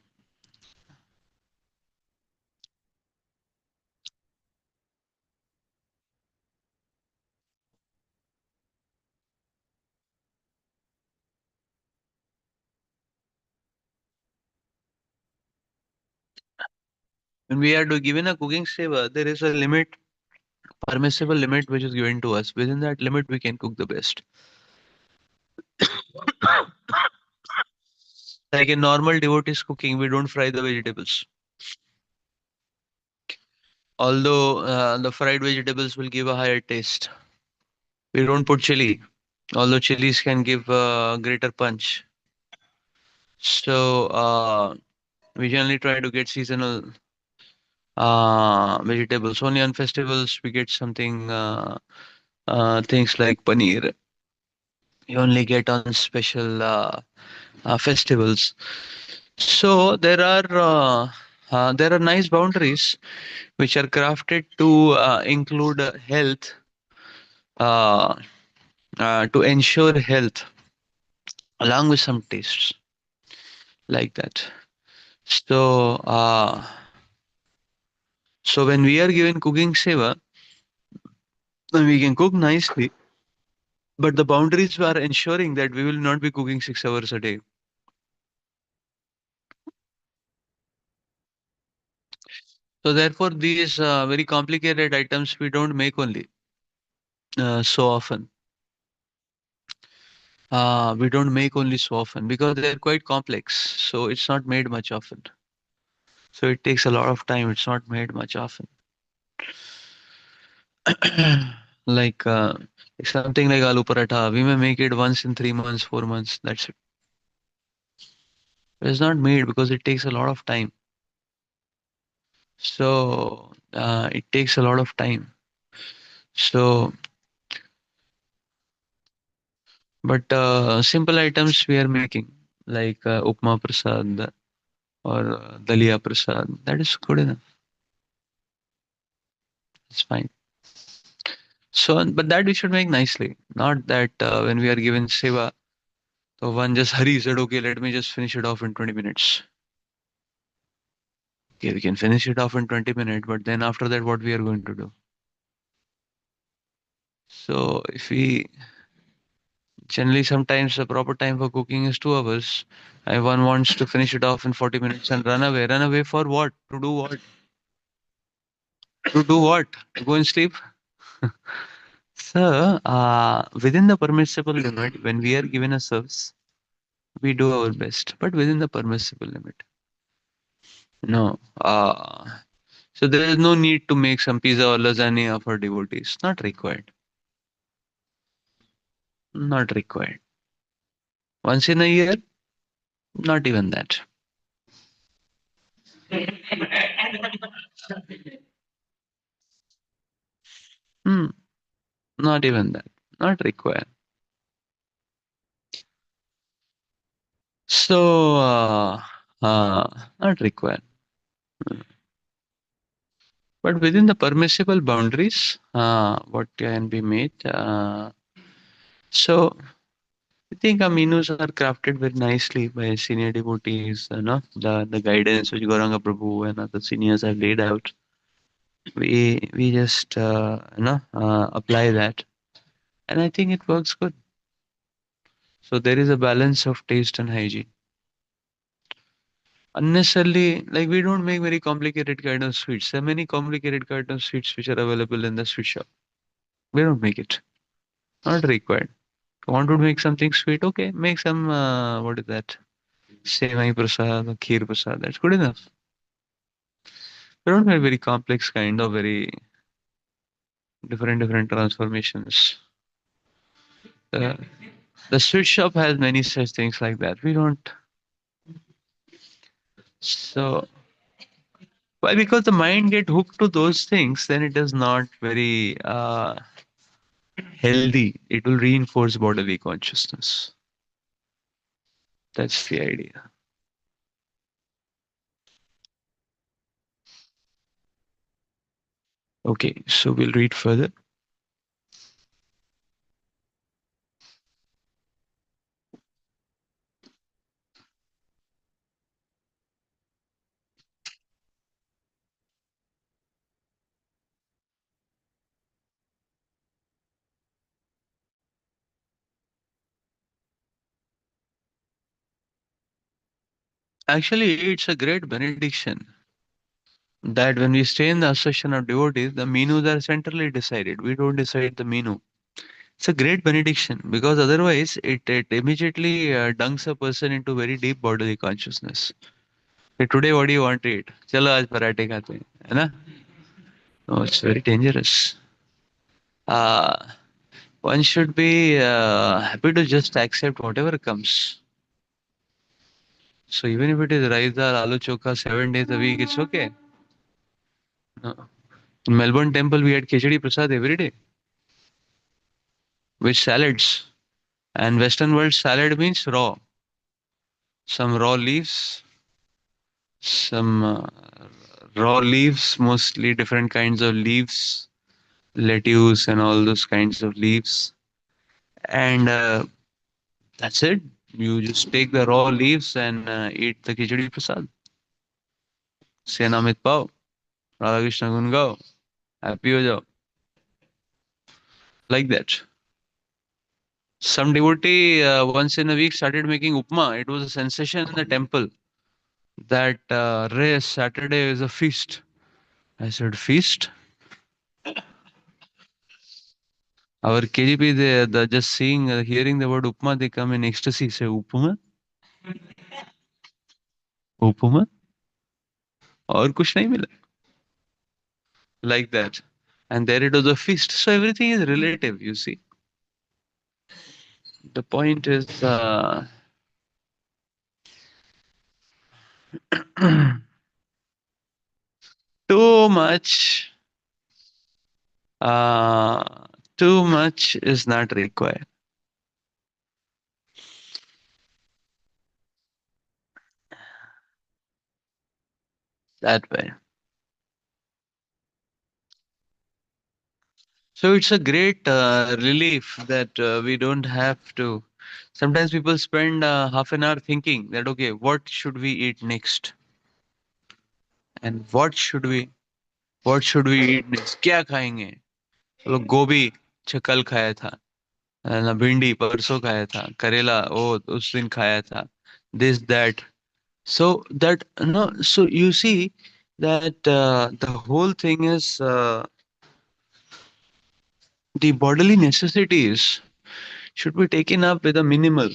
When we are given a cooking saver, there is a limit, permissible limit, which is given to us. Within that limit, we can cook the best. Like in normal devotees cooking, we don't fry the vegetables. Although the fried vegetables will give a higher taste. We don't put chili, although chilies can give a greater punch. So we generally try to get seasonal vegetables. Only on festivals we get something things like paneer. You only get on special festivals. So there are nice boundaries which are crafted to include health, uh, to ensure health along with some tastes like that. So so when we are given cooking seva, then we can cook nicely, but the boundaries are ensuring that we will not be cooking 6 hours a day. So therefore, these very complicated items we don't make only so often. We don't make only so often because they're quite complex. So it's not made much often. So it takes a lot of time. It's not made much often. like something like aloo paratha, we may make it once in 3 months, 4 months. That's it. It's not made because it takes a lot of time. So it takes a lot of time. So, but simple items we are making like upma prasad or dalia prasad. That is good enough. It's fine. So, but that we should make nicely, not that when we are given seva, so one just hurry said, okay, let me just finish it off in 20 minutes. Okay, we can finish it off in 20 minutes, but then after that, what we are going to do? So, if we generally sometimes the proper time for cooking is 2 hours, and one wants to finish it off in 40 minutes and run away. Run away for what? To do what? To do what? To go and sleep? So, within the permissible limit, when we are given a service, we do our best, but within the permissible limit. No. So there is no need to make some pizza or lasagna for devotees. Not required. Not required. Once in a year, not even that. Hmm, not even that. Not required. So, not required. But within the permissible boundaries, what can be made? So, I think our menus are crafted very nicely by senior devotees. The guidance which Gauranga Prabhu and other seniors have laid out. We just apply that, and I think it works good. So there is a balance of taste and hygiene. Unnecessarily, like we don't make very complicated kind of sweets. There are many complicated kind of sweets which are available in the sweet shop. We don't make it. Not required. Want to make something sweet? Okay, make some. What is that? Sevai prasad or kheer prasad. That's good enough. We don't make very complex kind of very different transformations. Uh, the sweet shop has many such things like that. We don't. So why? Because the mind get hooked to those things, then it is not very healthy. It will reinforce bodily consciousness. That's the idea. Okay, so we'll read further. Actually, it's a great benediction. that when we stay in the association of devotees, the menus are centrally decided. We don't decide the menu. It's a great benediction because otherwise it immediately dunks a person into very deep bodily consciousness. Hey, today what do you want to eat? चलो आज पराठे खाते हैं, है ना? No, it's very dangerous. Uh, one should be happy to just accept whatever comes. So even if it is rice dal, aloo chokha, 7 days a week, it's okay. No. In Melbourne temple, we had khichdi prasad every day with salads. And Western world salad means raw. Some raw leaves, some raw leaves, mostly different kinds of leaves, lettuce and all those kinds of leaves. And that's it. You just take the raw leaves and eat the khichdi prasad. Say Namit Pao, Radha Krishna Gun Gao, happy ho jao. Like that. Some devotee once in a week started making upma. It was a sensation in the temple that Saturday is a feast. I said, feast? Our KGP, the just seeing, hearing the word upma, they come in ecstasy. Say, upma? Upma? और कुछ नहीं मिला. Like that. And there it was a feast. So everything is relative, you see. The point is too much, uh, too much is not required. That way. So it's a great relief that we don't have to. Sometimes people spend half an hour thinking that, okay, what should we eat next? And what should we eat next? क्या खाएंगे? चलो गोभी कल खाया था, ना भिंडी परसों खाया था, करेला ओ उस दिन खाया था. This that. So that no. So you see that the whole thing is the bodily necessities should be taken up with a minimal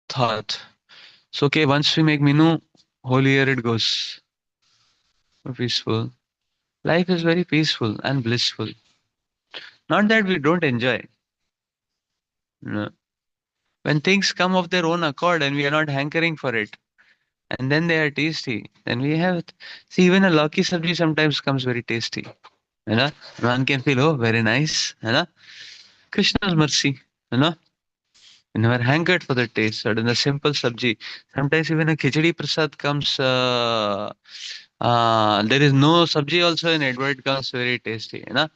thought. So okay, once we make menu, whole year it goes peaceful. Life is very peaceful and blissful. Not that we don't enjoy. No. When things come of their own accord and we are not hankering for it, and then they are tasty, then we have it. See, even a lucky sabji sometimes comes very tasty. You know, one can feel, oh, very nice. You know, Krishna's mercy. You know, we never hankered for the taste. But in a simple sabji, sometimes even a khichdi prasad comes. There is no sabji also in it, but it comes very tasty. You know,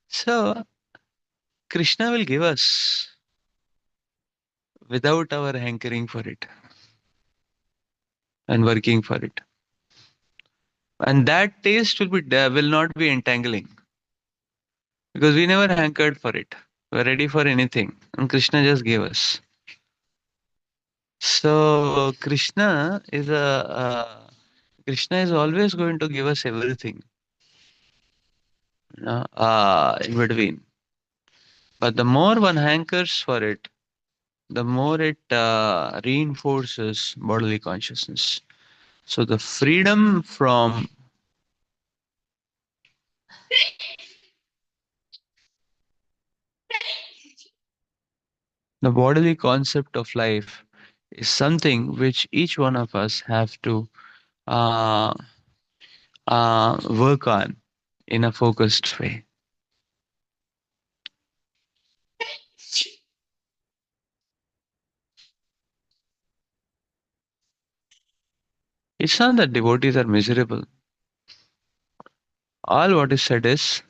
so Krishna will give us without our hankering for it and working for it. And that taste will not be entangling because we never hankered for it. We're ready for anything, and Krishna just gave us. So Krishna is always going to give us everything, you know, in between. But the more one hankers for it, the more it reinforces bodily consciousness. So the freedom from the bodily concept of life is something which each one of us have to uh, work on in a focused way. It's not that devotees are miserable. All what is said is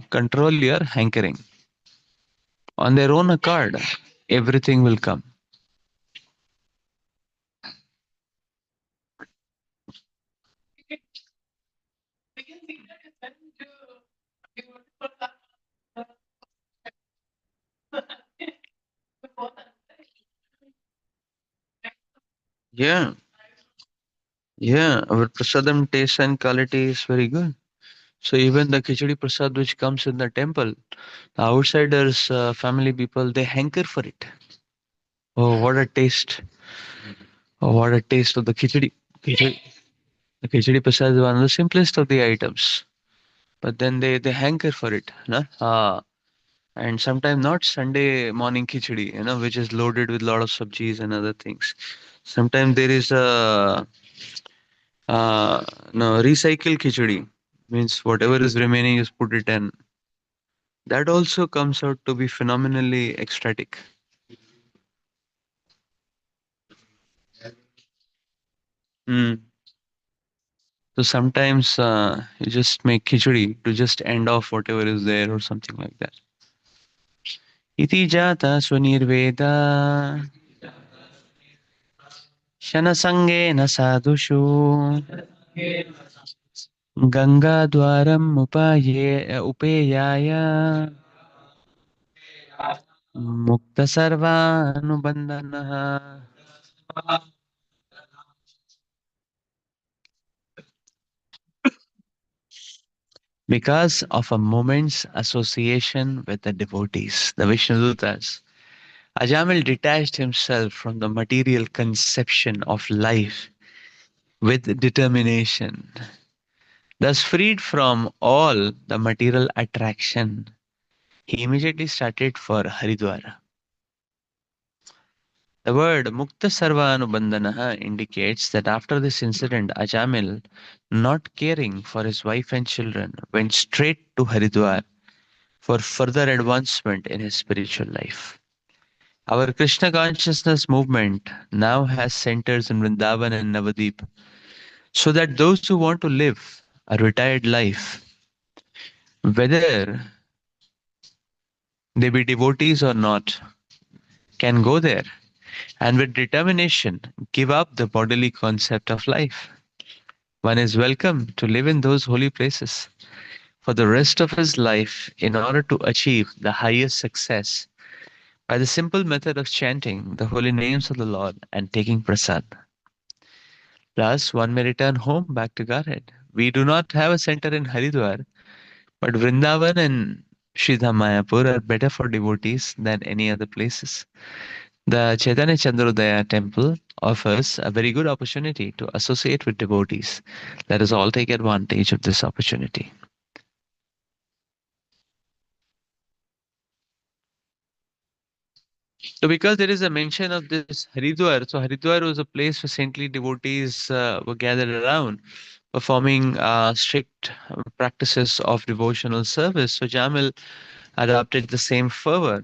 control your hankering. On their own accord, everything will come. Yeah, yeah. Our prasadam taste and quality is very good. So even the khichdi prasad which comes in the temple, the outsiders, family people, they hanker for it. Oh, what a taste! Oh, what a taste of the khichdi. Khichdi. The khichdi prasad is one of the simplest of the items, but then they hanker for it, na? And sometimes not Sunday morning khichdi, which is loaded with a lot of sabjis and other things. Sometimes there is a no recycle khichdi, means whatever is remaining is put it in. That also comes out to be phenomenally ecstatic. Mm. So sometimes you just make khichdi to just end off whatever is there or something like that. Iti jata swanirveda shanasangena sadhushu गङ्गाद्वारम् उपेयाय मुक्तसर्वानुबन्धनः. Because of a moment's association with the devotees, the Vishnudutas, Ajamil detached himself from the material conception of life with determination. Thus, freed from all the material attraction, he immediately started for Haridwar. The word Mukta Sarva Anubandhanaha indicates that after this incident, Ajamil, not caring for his wife and children, went straight to Haridwar for further advancement in his spiritual life. Our Krishna consciousness movement now has centers in Vrindavan and Navadip, so that those who want to live a retired life, whether they be devotees or not, can go there and with determination give up the bodily concept of life. One is welcome to live in those holy places for the rest of his life in order to achieve the highest success by the simple method of chanting the holy names of the Lord and taking prasad. Plus, one may return home back to Godhead. We do not have a center in Haridwar, but Vrindavan and Sridham Mayapur are better for devotees than any other places. The Chaitanya Chandrodaya temple offers a very good opportunity to associate with devotees. Let us all take advantage of this opportunity. So, because there is a mention of this Haridwar, so Haridwar was a place where saintly devotees were gathered around, performing strict practices of devotional service. So, Jamil adopted the same fervor.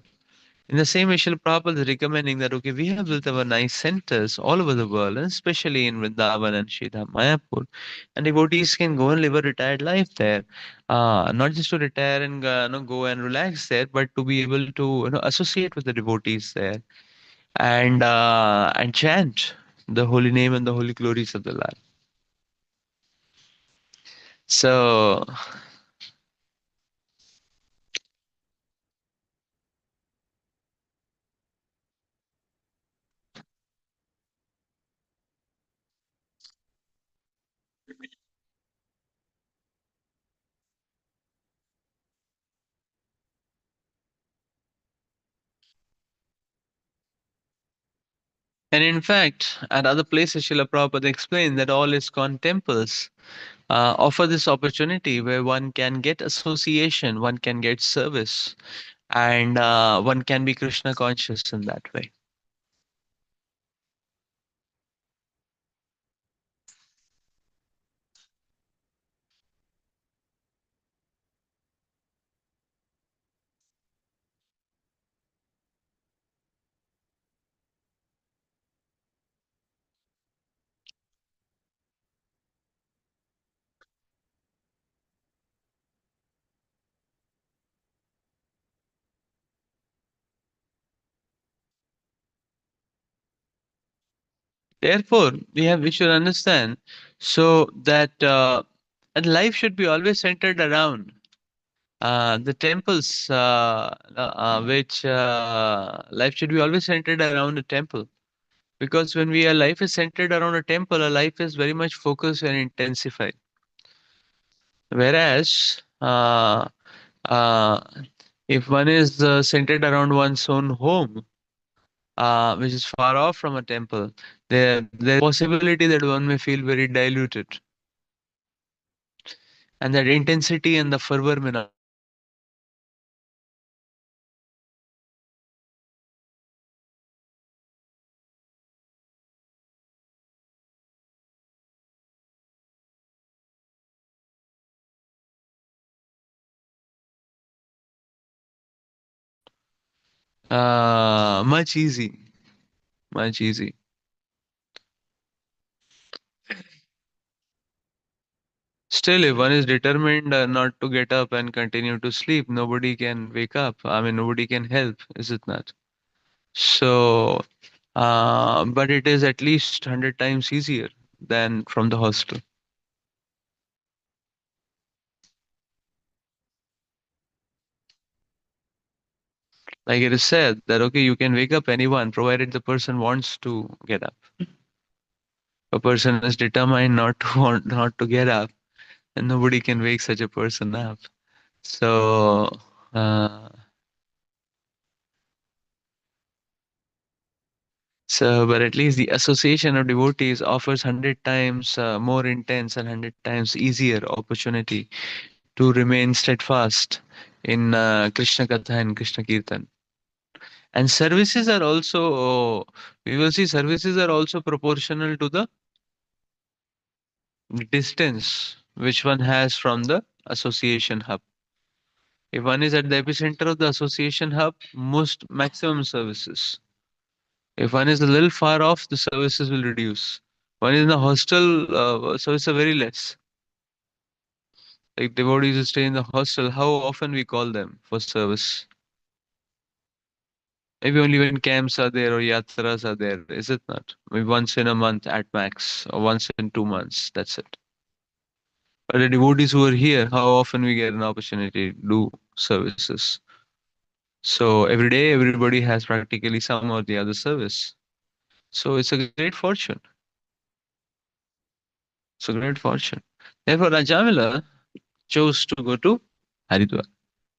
In the same way, Srila Prabhupada is recommending that, okay, we have built our nice centers all over the world, and especially in Vrindavan and Sridham Mayapur, and devotees can go and live a retired life there. Not just to retire and go and relax there, but to be able to associate with the devotees there and chant the holy name and the holy glories of the Lord. So, and in fact, at other places, Srila Prabhupada explained that all ISKCON temples offer this opportunity where one can get association, one can get service, and one can be Krishna conscious in that way. Therefore, we should understand so that and life should be always centered around the temples, which life should be always centered around a temple. Because when our life is centered around a temple, our life is very much focused and intensified. Whereas, uh, if one is centered around one's own home, which is far off from a temple, there's possibility that one may feel very diluted, and that intensity and the fervor may not. Much easy, much easy. Still, if one is determined not to get up and continue to sleep, nobody can wake up. I mean, nobody can help, is it not? So, but it is at least 100 times easier than from the hostel. Like it is said that, okay, you can wake up anyone provided the person wants to get up. A person is determined not to get up, and nobody can wake such a person up. So, uh, but at least the association of devotees offers 100 times more intense and 100 times easier opportunity to remain steadfast in Krishna Katha and Krishna Kirtan. And services are also, we will see services are also proportional to the distance which one has from the association hub. If one is at the epicenter of the association hub, most maximum services. If one is a little far off, the services will reduce. One is in the hostel, services are very less. Like devotees who stay in the hostel, how often we call them for service? Maybe only when camps are there or yatras are there, is it not? Maybe once in a month at max, or once in 2 months. That's it. But the devotees who are here, how often we get an opportunity to do services? So every day, everybody has practically some or the other service. So it's a great fortune. It's a great fortune. Therefore, Rajamila chose to go to Haridwar.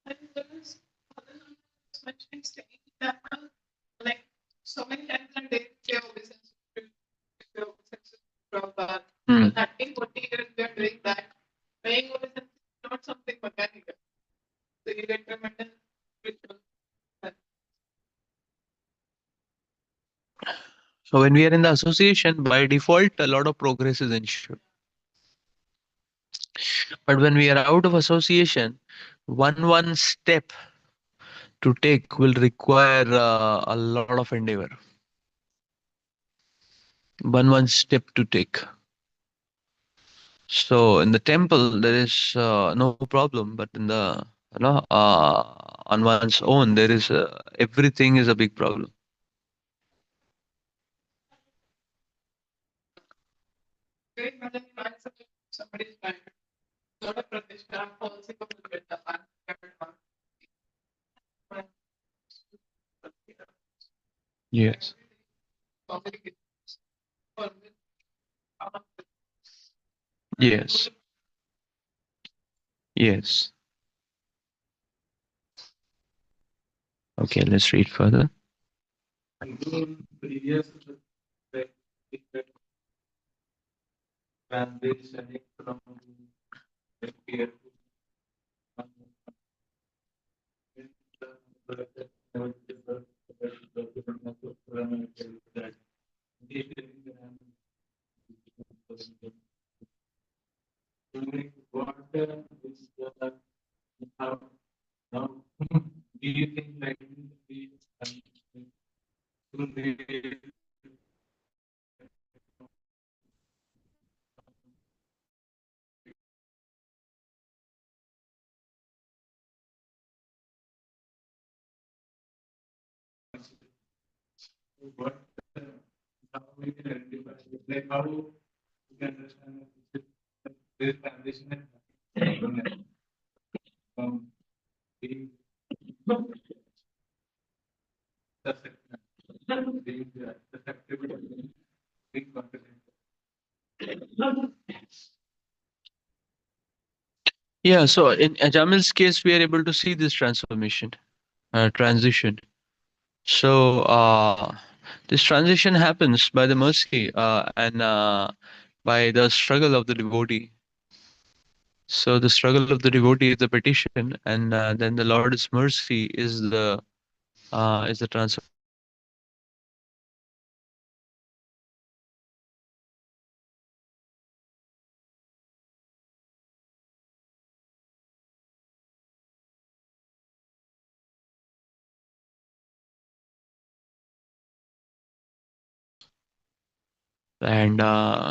And there is other numbers mentioning staying in temple, like so many times a day they obeisance from that. Hmm. 30, 40 years they are doing that. Paying obeisance is not something mechanical. So you get tremendous ritual. So when we are in the association, by default, a lot of progress is ensured. But when we are out of association, one step to take will require a lot of endeavor. One step to take. So in the temple there is no problem, but in the on one's own there is everything is a big problem. Great Madam Rights of somebody's mind. Lot of Pratishta policy of the Yes. Yes. Yes. Okay, let's read further. Yeah, so in Ajamil's case, we are able to see this transformation, transition. So this transition happens by the mercy and by the struggle of the devotee. So the struggle of the devotee is the petition, and then the Lord's mercy is the transformation. And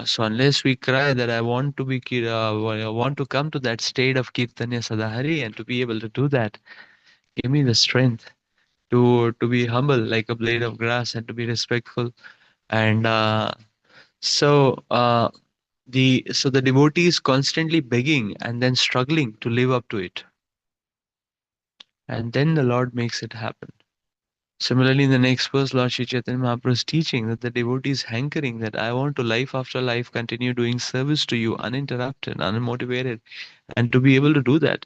so unless we cry that I want to be, I want to come to that state of Kirtanya Sadahari and to be able to do that, give me the strength to be humble like a blade of grass and to be respectful. And so the devotee is constantly begging and then struggling to live up to it. And then the Lord makes it happen. Similarly, in the next verse, Lord Shri Chaitanya Mahaprabhu is teaching that the devotee is hankering that I want to life after life continue doing service to you uninterrupted, unmotivated, and to be able to do that.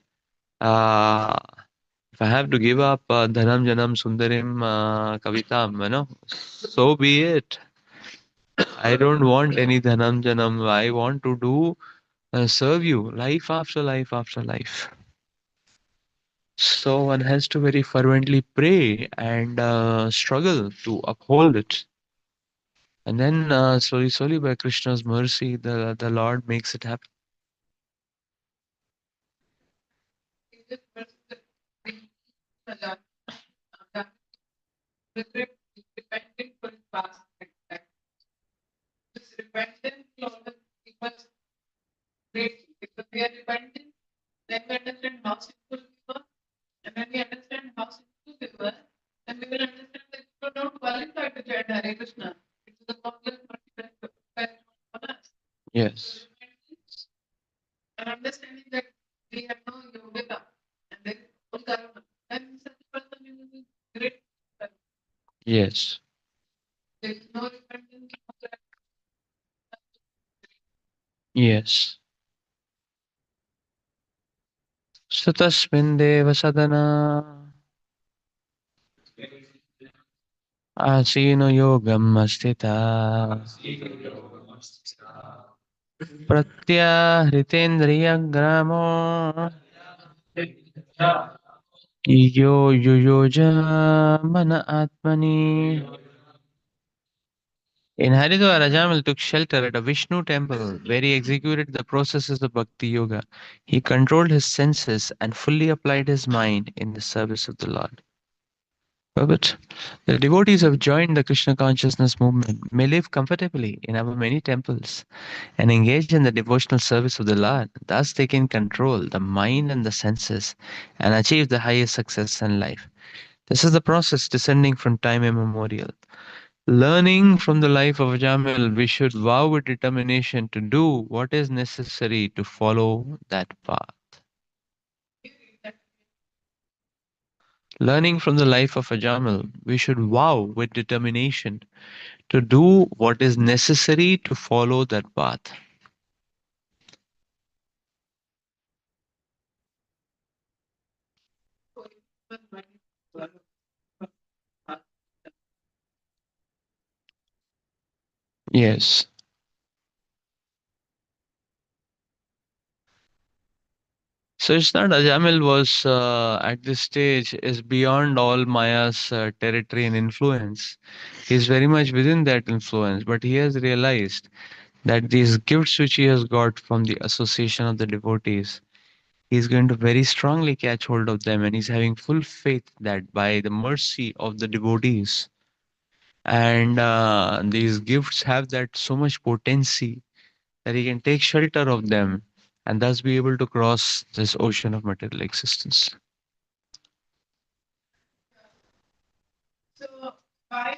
Uh, if I have to give up Dhanam Janam Sundarim Kavitam, so be it. I don't want any Dhanam Janam. I want to do serve you life after life after life. So one has to very fervently pray and struggle to uphold it. And then slowly, slowly, by Krishna's mercy, the Lord makes it happen. In this verse, the regret is repenting for his past acts. This repentance will always give us great, because we are repenting, then we understand how sinful we were, and when we understand how sinful we were, then we will understand that we were not qualified to chant Hare Krishna. It is a complex multifaceted for us. Yes. So and understanding that we have no yogata and there is no karma, then such a person will be great. Yes. There is no repentance. Yes. Sutasmin deva sadana asino yogam astita pratyahritendriya gramo yo mana atmani. In Haridwar, Ajamal took shelter at a Vishnu temple where he executed the processes of Bhakti Yoga. He controlled his senses and fully applied his mind in the service of the Lord. But the devotees who have joined the Krishna consciousness movement may live comfortably in our many temples and engage in the devotional service of the Lord. Thus, they can control the mind and the senses and achieve the highest success in life. This is the process descending from time immemorial. Learning from the life of Jamil, we should vow with determination to do what is necessary to follow that path. Learning from the life of Ajamil, we should vow with determination to do what is necessary to follow that path. Yes. So it's not Ajamil was at this stage is beyond all Maya's territory and influence. He's very much within that influence, but he has realized that these gifts which he has got from the association of the devotees, he's going to very strongly catch hold of them, and he's having full faith that by the mercy of the devotees and these gifts have that so much potency that he can take shelter of them and thus be able to cross this ocean of material existence. So why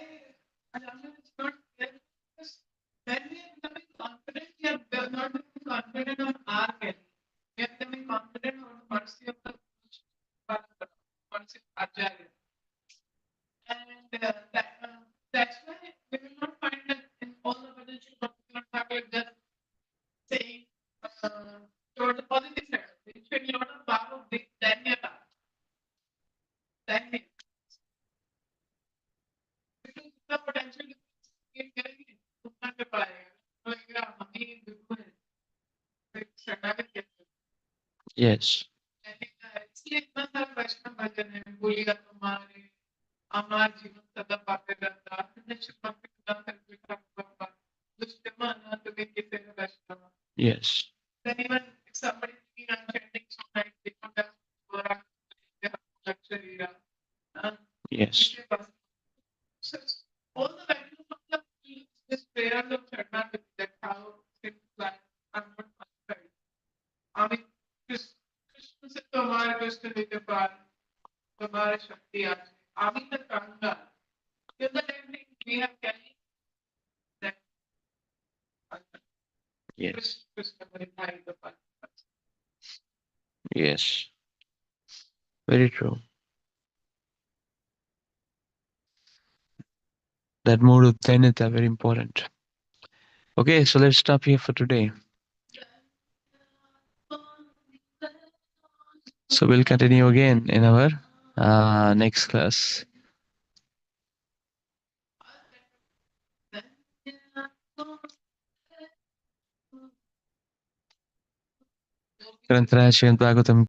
Ajamil is not there? Because when we are becoming confident, we are not becoming confident on our care. We are becoming confident on the mercy of the mercy of Acharya. And that's why we will not find Yes. इसलिए इतना सारा वैष्णव भजन है, बोलिया तुम्हारे अमर जीवन सदा पाते रहता, निश्चित भक्ति सदा करते रहता, दुष्ट मन तो के किसे वैष्णव. Yes. Then even if somebody is chanting so nice, they don't have Gora, they have Lakshari, Yes. so all the values of this prayer of Sharanagati, that how things like are not prescribed. I mean, Krishna said to हमारे कृष्ण नित्य पार, हमारे शक्ति आज. I mean the Kanga. Till the time we have carried that Yes. Krishna Hari the path. Yes. Very true. That mode of Dhanita, very important. Okay, so let's stop here for today. So we'll continue again in our next class. Granthraya Srimad Bhagavatam